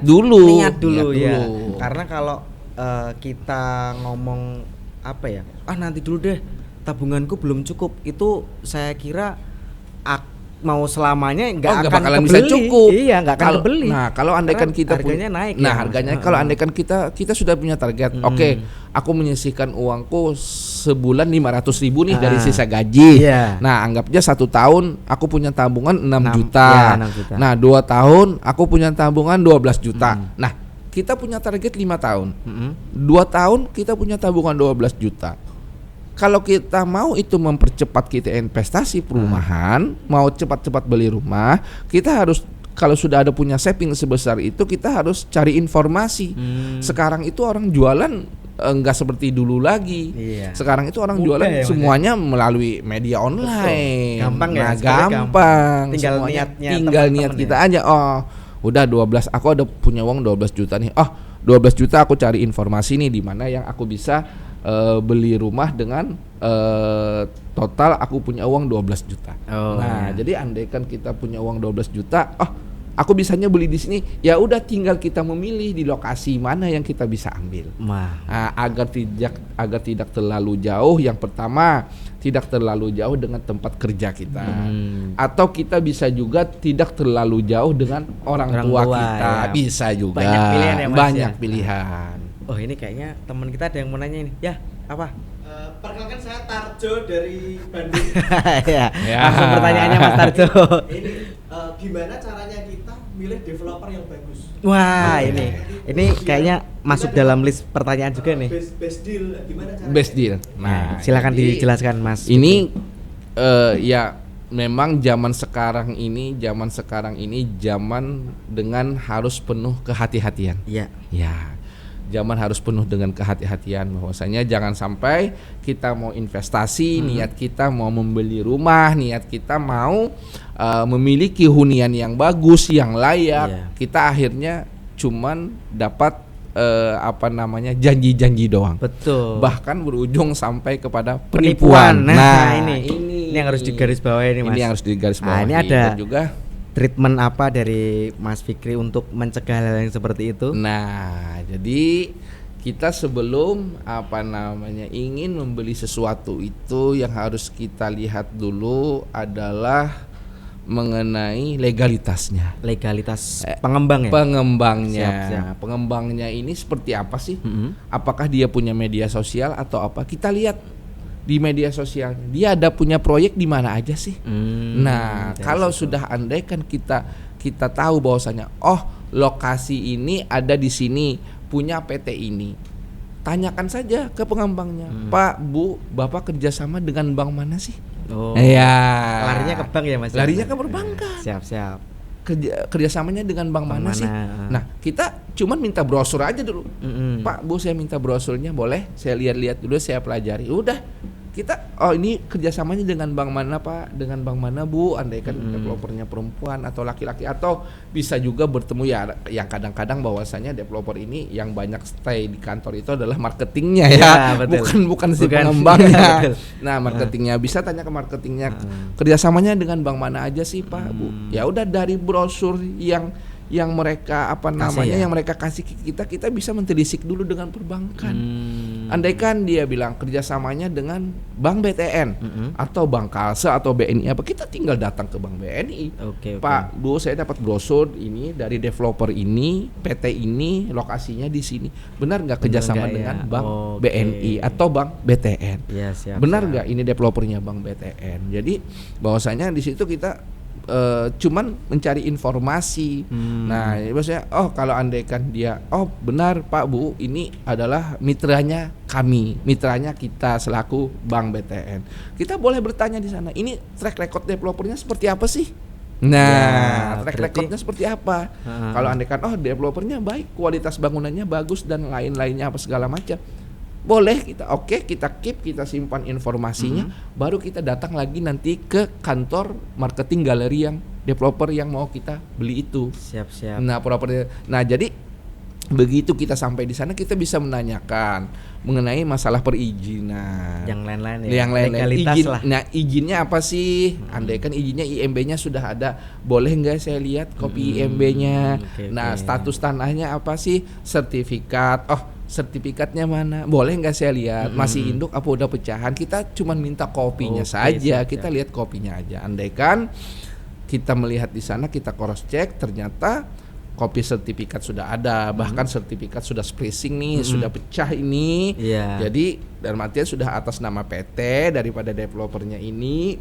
dulu Ya. Karena kalau kita ngomong nanti dulu deh, tabunganku belum cukup, itu saya kira mau selamanya nggak akan bakalan kebeli. bisa cukup. Iya, nggak akan kebeli. Nah, kalau andaikan kita harganya naik. Nah, ya, harganya kalau andaikan kita sudah punya target. Oke, aku menyisihkan uangku sebulan 500 ribu nih dari sisa gaji. Iya. Nah, anggap aja 1 tahun aku punya tabungan 6 juta. Ya, 6 juta. Nah, 2 tahun aku punya tabungan 12 juta. Nah, kita punya target 5 tahun. 2 tahun kita punya tabungan 12 juta. Kalau kita mau itu mempercepat kita investasi perumahan, mau cepat-cepat beli rumah, kita harus kalau sudah ada punya saving sebesar itu kita harus cari informasi. Sekarang itu orang jualan enggak seperti dulu lagi. Iya. Sekarang itu orang Mudah jualan ya, semuanya melalui media online. Gampang ya, gampang. Tinggal Semuanya niatnya tinggal niat kita aja. Udah 12, aku ada punya uang 12 juta nih. 12 juta aku cari informasi nih di mana yang aku bisa beli rumah dengan total aku punya uang 12 juta. Jadi andaikan kita punya uang 12 juta, aku bisanya beli di sini. Ya udah tinggal kita memilih di lokasi mana yang kita bisa ambil. Agar tidak terlalu jauh. Yang pertama, tidak terlalu jauh dengan tempat kerja kita. Atau kita bisa juga tidak terlalu jauh dengan orang tua kita. Ya. Bisa juga. Banyak pilihan ya, Mas. Banyak pilihan. Oh, ini kayaknya teman kita ada yang mau nanya ini. Ya, apa? Perkenalkan saya Tarjo dari Bandung. Ya. Langsung pertanyaannya Mas Tarjo. Ini gimana caranya kita milih developer yang bagus? Wah, ini kayaknya masuk dalam list pertanyaan juga nih. Best deal gimana caranya? Best deal. Nah, silakan dijelaskan Mas. Ini ya memang zaman sekarang ini zaman dengan harus penuh kehati-hatian. Iya. Ya. Zaman harus penuh dengan kehati-hatian, bahwasanya jangan sampai kita mau investasi, niat kita mau membeli rumah, niat kita mau memiliki hunian yang bagus, yang layak, kita akhirnya cuman dapat janji-janji doang. Betul. Bahkan berujung sampai kepada penipuan. Nah, ini yang harus digarisbawahi ini Mas. Ini yang harus digarisbawahi. Ini ada dan juga treatment apa dari Mas Fikri untuk mencegah hal yang seperti itu? Nah, jadi kita sebelum ingin membeli sesuatu itu yang harus kita lihat dulu adalah mengenai legalitasnya. Legalitas pengembang ya? Pengembangnya. Siap. Pengembangnya ini seperti apa sih? Apakah dia punya media sosial atau apa? Kita lihat di media sosial dia ada punya proyek di mana aja sih. Nah, kalau sudah andaikan kita tahu bahwasanya lokasi ini ada di sini, punya PT ini, tanyakan saja ke pengembangnya. Pak, Bu, Bapak kerjasama dengan bank mana sih? Larinya ke bank ya Mas? Larinya ke perbankan. Siap. Kerjasamanya dengan bank mana sih? Nah, kita cuman minta brosur aja dulu. Pak, Bu, saya minta brosurnya, boleh? Saya lihat-lihat dulu, saya pelajari. Udah, kita ini kerjasamanya dengan bank mana Pak, dengan bank mana Bu, andaikan developernya perempuan atau laki-laki, atau bisa juga bertemu ya yang kadang-kadang bahwasanya developer ini yang banyak stay di kantor itu adalah marketingnya ya, bukan si pengembangnya. Nah marketingnya bisa tanya ke marketingnya, kerjasamanya dengan bank mana aja sih Pak Bu? Ya udah dari brosur yang mereka yang mereka kasih ke kita bisa mentelisik dulu dengan perbankan. Andaikan dia bilang kerjasamanya dengan Bank BTN atau Bank Kalsel atau BNI apa, kita tinggal datang ke Bank BNI. Pak, Bu, saya dapat brosur ini dari developer ini, PT ini, lokasinya di sini. Benar nggak kerjasama dengan Bank BNI atau Bank BTN? Ya, benar nggak ini developernya Bank BTN? Jadi bahwasanya di situ kita cuman mencari informasi. Nah, maksudnya kalau andaikan dia benar Pak Bu, ini adalah mitranya kami, mitranya kita selaku Bank BTN. Kita boleh bertanya di sana, ini track record developernya seperti apa sih? Nah, track recordnya seperti apa? Kalau andaikan developernya baik, kualitas bangunannya bagus dan lain-lainnya apa segala macam, boleh kita kita keep, kita simpan informasinya, baru kita datang lagi nanti ke kantor marketing galeri yang developer yang mau kita beli itu. Siap. Nah jadi begitu kita sampai di sana, kita bisa menanyakan mengenai masalah perizinan, yang lain-lain izin lah. Nah izinnya apa sih? Andaikan izinnya IMB-nya sudah ada, boleh nggak saya lihat kopi IMB-nya? Status tanahnya apa sih? Sertifikat, sertifikatnya mana? Boleh nggak saya lihat? Masih induk apa udah pecahan? Kita cuma minta kopinya saja. Kita lihat kopinya aja. Andaikan kita melihat di sana, kita cross check, ternyata kopi sertifikat sudah ada, bahkan sertifikat sudah spacing nih, sudah pecah ini. Jadi dalam artian sudah atas nama PT daripada developernya ini.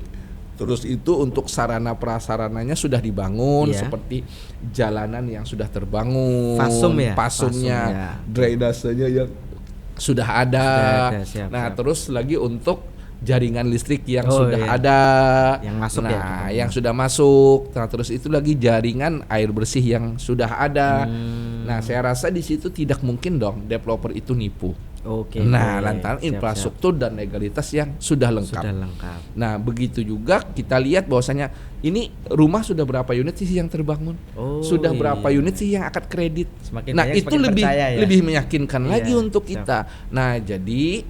Terus itu untuk sarana prasarananya sudah dibangun, seperti jalanan yang sudah terbangun, pasumnya, drainasenya yang sudah ada. Terus lagi untuk jaringan listrik yang sudah ada, yang masuk yang sudah masuk. Nah, terus itu lagi jaringan air bersih yang sudah ada. Nah, saya rasa di situ tidak mungkin dong developer itu nipu. Lantaran infrastruktur dan legalitas yang sudah lengkap. Nah, begitu juga kita lihat bahwasanya ini rumah sudah berapa unit sih yang terbangun? Sudah berapa unit sih yang akad kredit? Itu lebih meyakinkan lagi untuk kita. Nah, jadi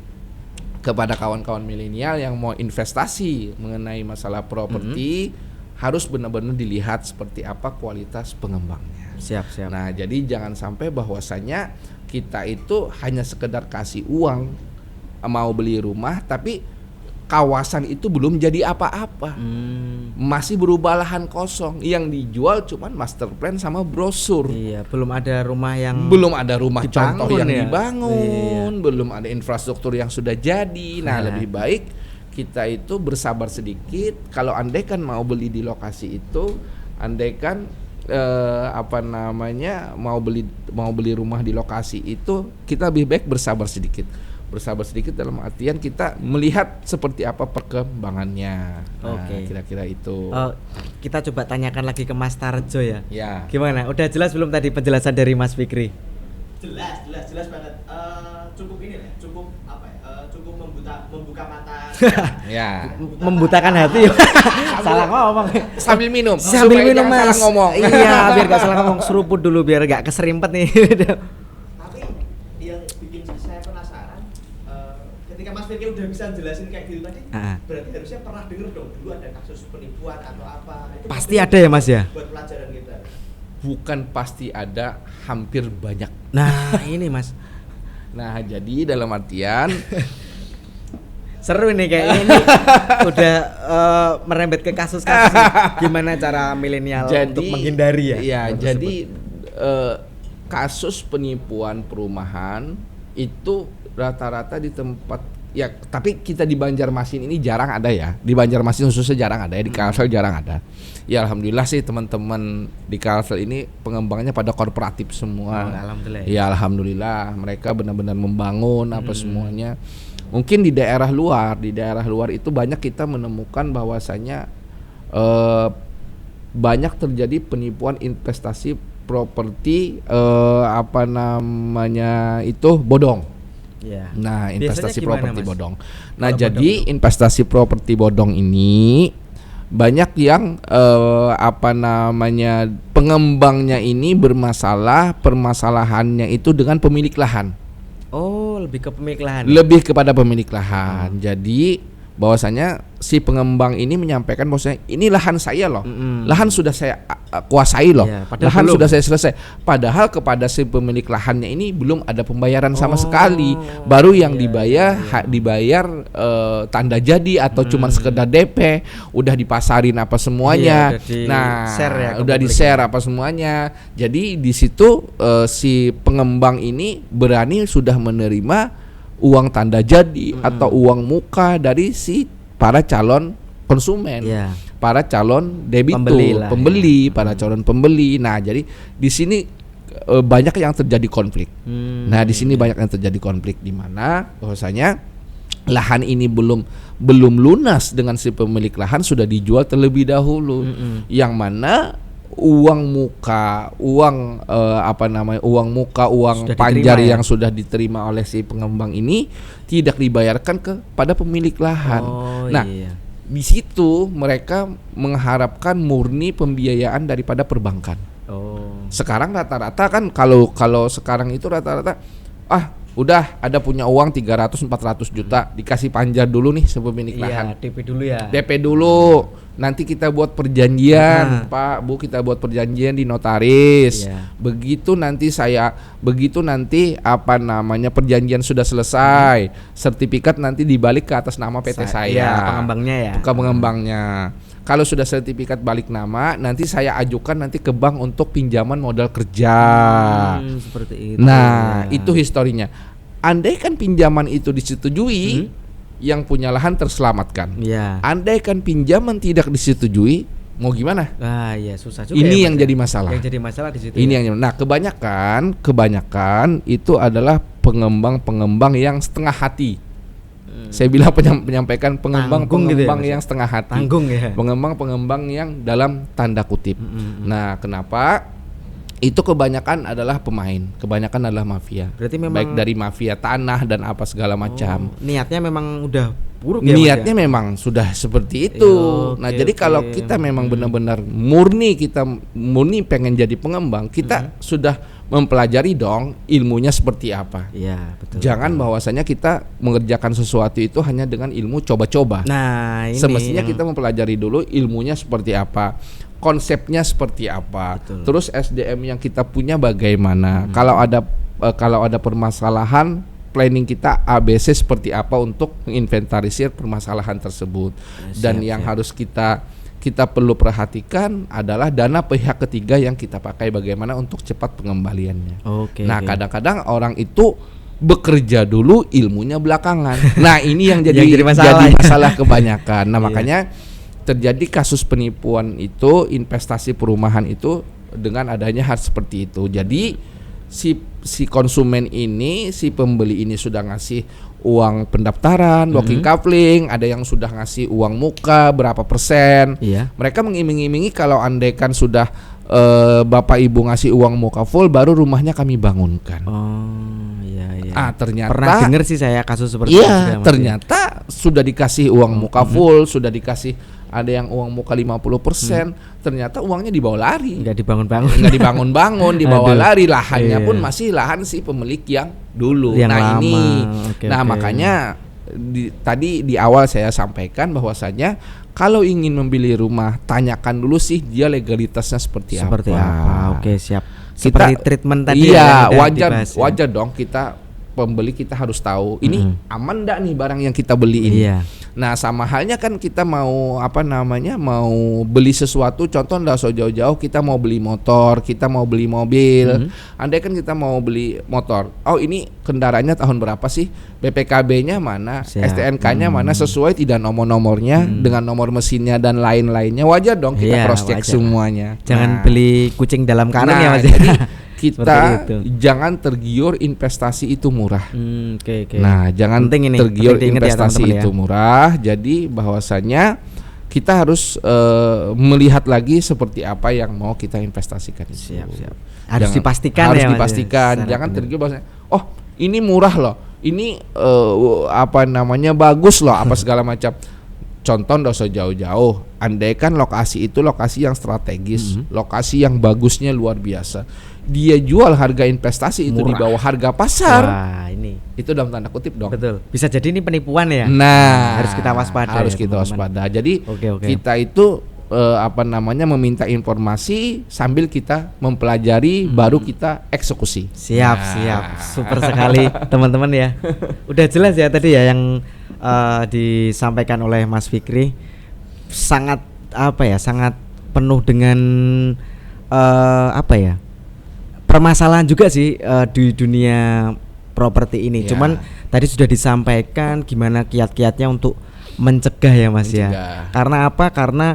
kepada kawan-kawan milenial yang mau investasi mengenai masalah properti, harus benar-benar dilihat seperti apa kualitas pengembangnya. Siap. Nah, jadi jangan sampai bahwasanya kita itu hanya sekedar kasih uang mau beli rumah, tapi kawasan itu belum jadi apa-apa, masih berupa lahan kosong, yang dijual cuman master plan sama brosur. Belum ada rumah contoh yang dibangun, belum ada infrastruktur yang sudah jadi. Nah, lebih baik kita itu bersabar sedikit. Kalau andaikan mau beli di lokasi itu, andaikan mau beli rumah di lokasi itu, kita lebih baik bersabar sedikit dalam artian kita melihat seperti apa perkembangannya. Kira-kira itu. Kita coba tanyakan lagi ke Mas Tarjo ya. Gimana? Udah jelas belum tadi penjelasan dari Mas Fikri? Jelas banget. Cukup membuka mata. Membutakan hati. Salah ngomong. Sambil minum Mas. salah ngomong. Iya, biar gak salah ngomong, seruput dulu biar gak keserimpet nih. Tapi yang bikin saya penasaran, ketika Mas Fikri udah bisa jelasin kayak gitu tadi, berarti harusnya pernah denger dong dulu ada kasus penipuan atau apa. Itu pasti ada ya Mas ya? Buat pelajaran kita. Bukan pasti ada, hampir banyak. Nah ini Mas. Nah jadi dalam artian seru nih kayaknya ini udah merembet ke kasus-kasus gimana cara milenial untuk menghindari ya. Jadi kasus penipuan perumahan itu rata-rata di tempat tapi kita di Banjarmasin ini jarang ada ya. Di Banjarmasin khususnya jarang ada ya, di Kalsel jarang ada. Ya alhamdulillah sih teman-teman di Kalsel ini pengembangnya pada kooperatif semua. Alhamdulillah. Ya alhamdulillah mereka benar-benar membangun apa semuanya. Mungkin di daerah luar itu banyak kita menemukan bahwasanya banyak terjadi penipuan investasi properti bodong. Iya. Nah, investasi Biasanya gimana, properti Mas? bodong. Nah, Kalau jadi bodong? investasi properti bodong ini banyak yang pengembangnya ini bermasalah, permasalahannya itu dengan pemilik lahan. Oh, lebih ke pemilik lahan. Lebih kepada pemilik lahan. Jadi bahwasanya si pengembang ini menyampaikan bahwasanya ini lahan saya loh. Lahan sudah saya kuasai loh. Iya, padahal Lahan belum. sudah saya selesai. Padahal kepada si pemilik lahannya ini belum ada pembayaran sama sekali. Baru yang dibayar tanda jadi atau cuma sekedar DP, udah dipasarin apa semuanya. Iya, udah di-share apa semuanya. Jadi di situ si pengembang ini berani sudah menerima uang tanda jadi atau uang muka dari si para calon konsumen, para calon debitur, pembeli, para calon pembeli. Nah, jadi di sini banyak yang terjadi konflik. Nah, di sini banyak yang terjadi konflik di mana bahwasanya lahan ini belum lunas dengan si pemilik lahan sudah dijual terlebih dahulu, yang mana uang muka, uang sudah panjar diterima, yang sudah diterima oleh si pengembang ini tidak dibayarkan kepada pemilik lahan. Di situ mereka mengharapkan murni pembiayaan daripada perbankan. Sekarang rata-rata kan kalau sekarang itu rata-rata udah ada punya uang 300-400 juta dikasih panjar dulu nih sepemilik lahan. DP dulu ya. DP dulu. Nanti kita buat perjanjian, Pak, Bu, kita buat perjanjian di notaris. Begitu nanti perjanjian sudah selesai, sertifikat nanti dibalik ke atas nama PT saya. Pengembangnya ya. Ke pengembangnya. Kalau sudah sertifikat balik nama, nanti saya ajukan nanti ke bank untuk pinjaman modal kerja. Seperti itu. Nah, itu historinya. Andai kan pinjaman itu disetujui, yang punya lahan terselamatkan. Andai kan pinjaman tidak disetujui, mau gimana? Susah juga. Ini yang jadi masalah. Yang jadi masalah di situ. Nah, kebanyakan itu adalah pengembang yang setengah hati. Saya bilang menyampaikan pengembang yang setengah hati. Tanggung ya. Pengembang yang dalam tanda kutip. Nah, kenapa? Itu kebanyakan adalah pemain, kebanyakan adalah mafia. Berarti memang baik dari mafia tanah dan apa segala macam. Niatnya memang udah buruk ya. Niatnya memang sudah seperti itu. Jadi kalau kita memang benar-benar murni pengen jadi pengembang, kita sudah mempelajari dong ilmunya seperti apa. Iya, betul. Jangan bahwasanya kita mengerjakan sesuatu itu hanya dengan ilmu coba-coba. Nah, ini semestinya kita mempelajari dulu ilmunya seperti apa, konsepnya seperti apa, terus SDM yang kita punya bagaimana. Kalau ada permasalahan, planning kita ABC seperti apa untuk menginventarisir permasalahan tersebut. Dan yang harus kita perlu perhatikan adalah dana pihak ketiga yang kita pakai bagaimana untuk cepat pengembaliannya. Kadang-kadang orang itu bekerja dulu, ilmunya belakangan. Nah, ini yang jadi masalah kebanyakan. Nah, makanya terjadi kasus penipuan itu, investasi perumahan itu dengan adanya hal seperti itu. Jadi si konsumen ini, si pembeli ini sudah ngasih uang pendaftaran, walking coupling, ada yang sudah ngasih uang muka berapa persen. Mereka mengiming-imingi kalau andaikan sudah bapak ibu ngasih uang muka full, baru rumahnya kami bangunkan. Ternyata pernah dengar sih saya kasus seperti itu. Ternyata sudah dikasih uang muka full, sudah dikasih. Ada yang uang muka 50%, ternyata uangnya dibawa lari. Enggak dibangun-bangun, dibawa lari. Lahannya pun masih lahan si pemilik yang dulu. Makanya tadi di awal saya sampaikan bahwasanya kalau ingin membeli rumah, tanyakan dulu sih dia legalitasnya seperti apa. Siap. Seperti treatment tadi. Wajar dong kita pembeli kita harus tahu ini aman enggak nih barang yang kita beli ini. Nah, sama halnya kan kita mau mau beli sesuatu, contoh enggak usah jauh-jauh, kita mau beli motor, kita mau beli mobil. Andai kan kita mau beli motor, ini kendaraannya tahun berapa sih? BPKB-nya mana? STNK-nya mana? Sesuai tidak nomor-nomornya dengan nomor mesinnya dan lain-lainnya. Wajar dong kita cross check semuanya. Jangan beli kucing dalam karung ya, Mas. Jadi kita jangan tergiur investasi itu murah. Nah, jangan tergiur investasi itu murah. Jadi bahwasanya kita harus melihat lagi seperti apa yang mau kita investasikan itu. Harus dipastikan. Jangan tergiur bahwasanya ini murah loh. ini apa namanya bagus loh apa segala macam. Contoh nggak usah jauh-jauh, andaikan lokasi itu lokasi yang strategis, lokasi yang bagusnya luar biasa, dia jual harga investasi itu di Murah. bawah harga pasar. Wah, ini Itu dalam tanda kutip dong. betul. Bisa jadi ini penipuan ya. Nah, harus kita waspada. Harus ya, kita teman-teman. waspada. Jadi Oke. kita itu apa namanya meminta informasi sambil kita mempelajari, baru kita eksekusi. Siap, Nah. siap. Super sekali teman-teman ya. Udah jelas ya tadi ya yang disampaikan oleh Mas Fikri. Sangat sangat penuh dengan permasalahan juga sih di dunia properti ini. Ya. Cuman tadi sudah disampaikan gimana kiat-kiatnya untuk mencegah ya Mas ya. Mencegah. Karena apa? Karena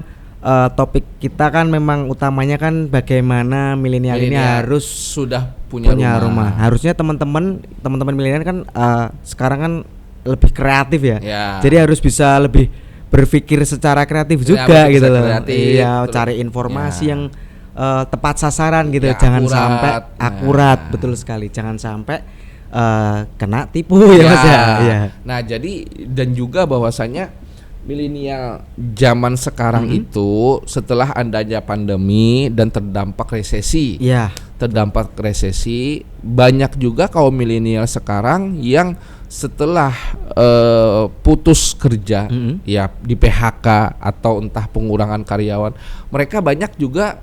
topik kita kan memang utamanya kan bagaimana milenial ini Milenial harus sudah punya rumah. Harusnya teman-teman milenial kan sekarang kan lebih kreatif ya. Ya. Jadi harus bisa lebih berpikir secara kreatif Ya, juga berpikir gitu loh. kreatif, Iya, betul. cari informasi Ya. yang tepat sasaran gitu. Ya, Jangan akurat. sampai Nah. akurat, betul sekali. Jangan sampai kena tipu ya Mas ya. Iya. Nah, jadi dan juga bahwasanya milenial zaman sekarang itu setelah adanya pandemi dan terdampak resesi. Iya. Terdampak resesi, banyak juga kaum milenial sekarang yang setelah putus kerja, ya di PHK atau entah pengurangan karyawan, mereka banyak juga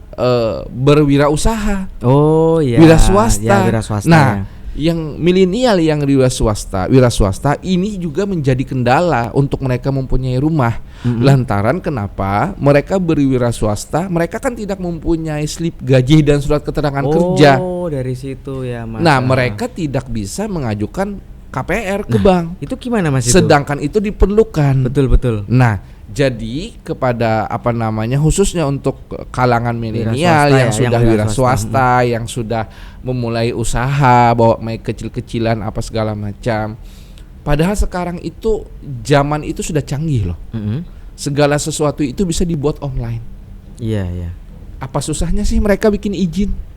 berwirausaha, Oh iya. wira swasta. Ya, wira swasta. Nah, Ya. yang milenial yang wira swasta ini juga menjadi kendala untuk mereka mempunyai rumah. Lantaran kenapa mereka berwira swasta, mereka kan tidak mempunyai slip gaji dan surat keterangan kerja. Oh, dari situ ya Mas. Nah, mereka tidak bisa mengajukan KPR ke bank. Itu gimana Mas itu? Sedangkan itu diperlukan. Betul. Nah, jadi kepada khususnya untuk kalangan milenial swasta yang ya, sudah yang wira wira swasta, yang sudah memulai usaha, bawa main kecil-kecilan apa segala macam. Padahal sekarang itu zaman itu sudah canggih loh. Segala sesuatu itu bisa dibuat online. Iya. Apa susahnya sih mereka bikin izin?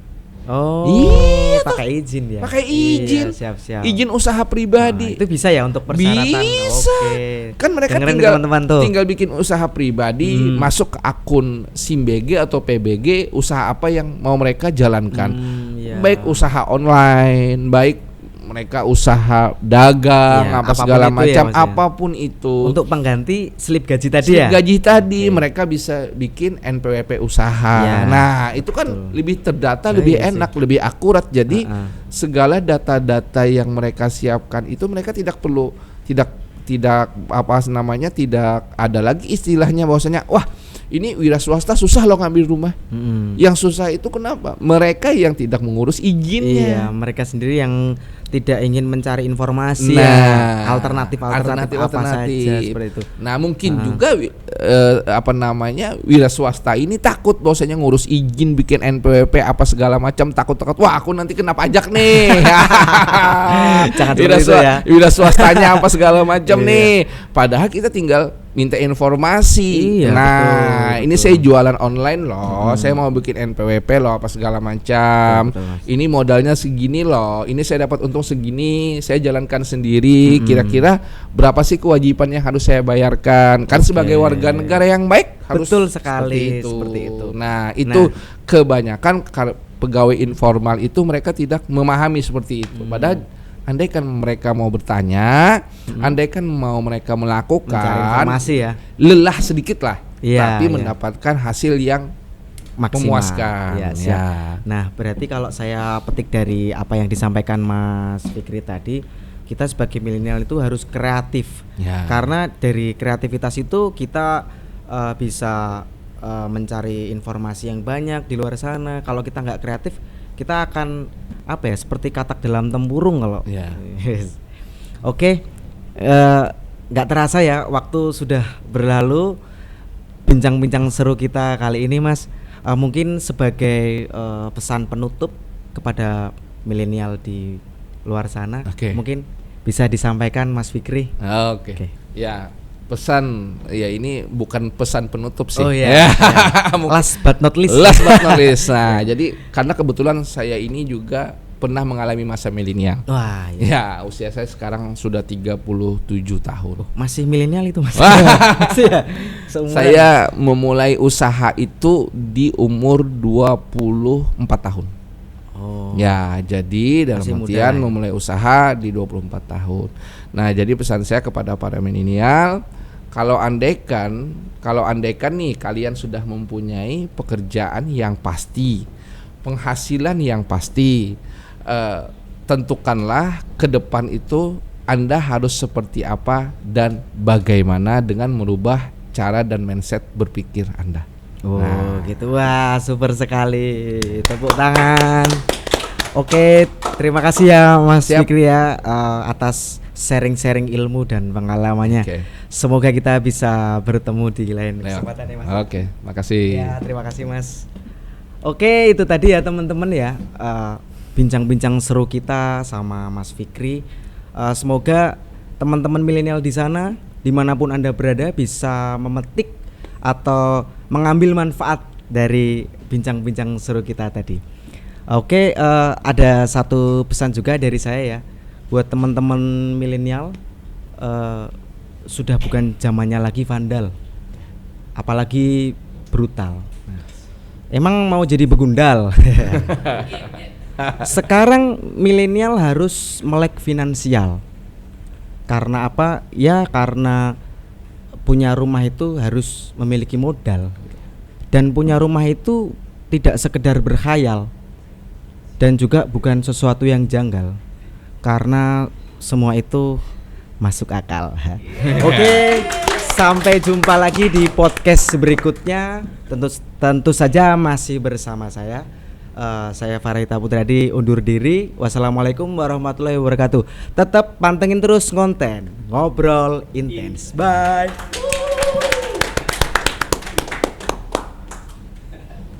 Oh, Iya, pakai izin ya. Pakai izin. Iya, siap. Izin usaha Nah, pribadi. itu bisa ya untuk persyaratan. Bisa. Oke. Kan mereka Dengerin nih tinggal teman-teman tuh. tinggal bikin usaha pribadi, masuk ke akun SIMBG atau PBG, usaha apa yang mau mereka jalankan. Iya. Baik usaha online, baik mereka usaha dagang, Iya, apa apapun segala itu ya, macam, Mas ya. apapun itu. Untuk pengganti slip gaji tadi Slip ya. gaji tadi Oke. mereka bisa bikin NPWP usaha. Ya, Nah, itu kan betul. lebih terdata, Nah, lebih iya enak, lebih akurat. Jadi Ah. segala data-data yang mereka siapkan itu mereka tidak perlu tidak ada lagi istilahnya bahwasanya wah, ini wira swasta susah loh ngambil rumah. Yang susah itu kenapa? Mereka yang tidak mengurus Iya, izinnya. mereka sendiri yang tidak ingin mencari informasi Nah, ya, alternatif apa saja seperti itu. Nah, mungkin juga wira swasta ini takut bahwasanya ngurus izin bikin NPWP apa segala macam, takut wah aku nanti kena pajak nih. Jangan seperti itu ya. Wira swastanya apa segala macam Iya. nih. Padahal kita tinggal minta informasi. Iya, Nah, betul. ini saya jualan online loh. Saya mau bikin NPWP loh apa segala macam. Betul, Mas. Ini modalnya segini loh. Ini saya dapat untung segini. Saya jalankan sendiri. Kira-kira berapa sih kewajiban yang harus saya bayarkan? Kan sebagai warga negara yang baik harus Betul sekali, seperti itu. Nah, itu kebanyakan pegawai informal itu mereka tidak memahami seperti itu. Padahal andaikan mereka mau bertanya, andaikan mau mereka Mencari melakukan, informasi ya. lelah sedikit lah, Iya, tapi iya. mendapatkan hasil yang Maksimal. memuaskan. Ya, siap. Nah, berarti kalau saya petik dari apa yang disampaikan Mas Fikri tadi, kita sebagai milenial itu harus kreatif. Ya. Karena dari kreativitas itu kita bisa mencari informasi yang banyak di luar sana. Kalau kita nggak kreatif, kita akan seperti katak dalam tempurung kalau. Ya. Yes. Oke, nggak terasa ya waktu sudah berlalu. Bincang-bincang seru kita kali ini, Mas. Mungkin sebagai pesan penutup kepada milenial di luar sana, Oke. mungkin bisa disampaikan Mas Fikri. Oke. Oke. Ya, pesan ya ini bukan pesan penutup sih. Oh iya. Mungkin Last but not least. Last but not least. Nah, jadi karena kebetulan saya ini juga pernah mengalami masa milenial. Wah, Ya, usia saya sekarang sudah 37 tahun. masih milenial itu Mas. Masih ya? Seumuran. Saya memulai usaha itu di umur 24 tahun. Oh. Ya, jadi dalam Masih muda artian ya. memulai usaha di 24 tahun. Nah, jadi pesan saya kepada para milenial, kalau andaikan nih kalian sudah mempunyai pekerjaan yang pasti, penghasilan yang pasti, tentukanlah ke depan itu Anda harus seperti apa dan bagaimana dengan merubah cara dan mindset berpikir Anda. Oh, gitu. Wah, super sekali. Tepuk tangan. Oke, terima kasih ya Mas Siap. Fikri ya atas sharing-sharing ilmu dan pengalamannya. Oke. Semoga kita bisa bertemu di lain kesempatan ya Mas. Oke, makasih. Ya, terima kasih Mas. Oke, itu tadi ya teman-teman ya, bincang-bincang seru kita sama Mas Fikri. Semoga teman-teman milenial di sana, dimanapun Anda berada, bisa memetik atau mengambil manfaat dari bincang-bincang seru kita tadi. Oke, ada satu pesan juga dari saya ya, buat teman-teman milenial, sudah bukan zamannya lagi vandal, apalagi brutal. Emang mau jadi begundal. Sekarang milenial harus melek finansial. Karena apa? Ya karena punya rumah itu harus memiliki modal. Dan punya rumah itu tidak sekedar berkhayal. Dan juga bukan sesuatu yang janggal. Karena semua itu masuk akal. Oke. Sampai jumpa lagi di podcast berikutnya. Tentu saja masih bersama saya. Saya Farah Hita Putradi undur diri. Wassalamualaikum warahmatullahi wabarakatuh. Tetap pantengin terus konten Ngobrol Intens. Bye.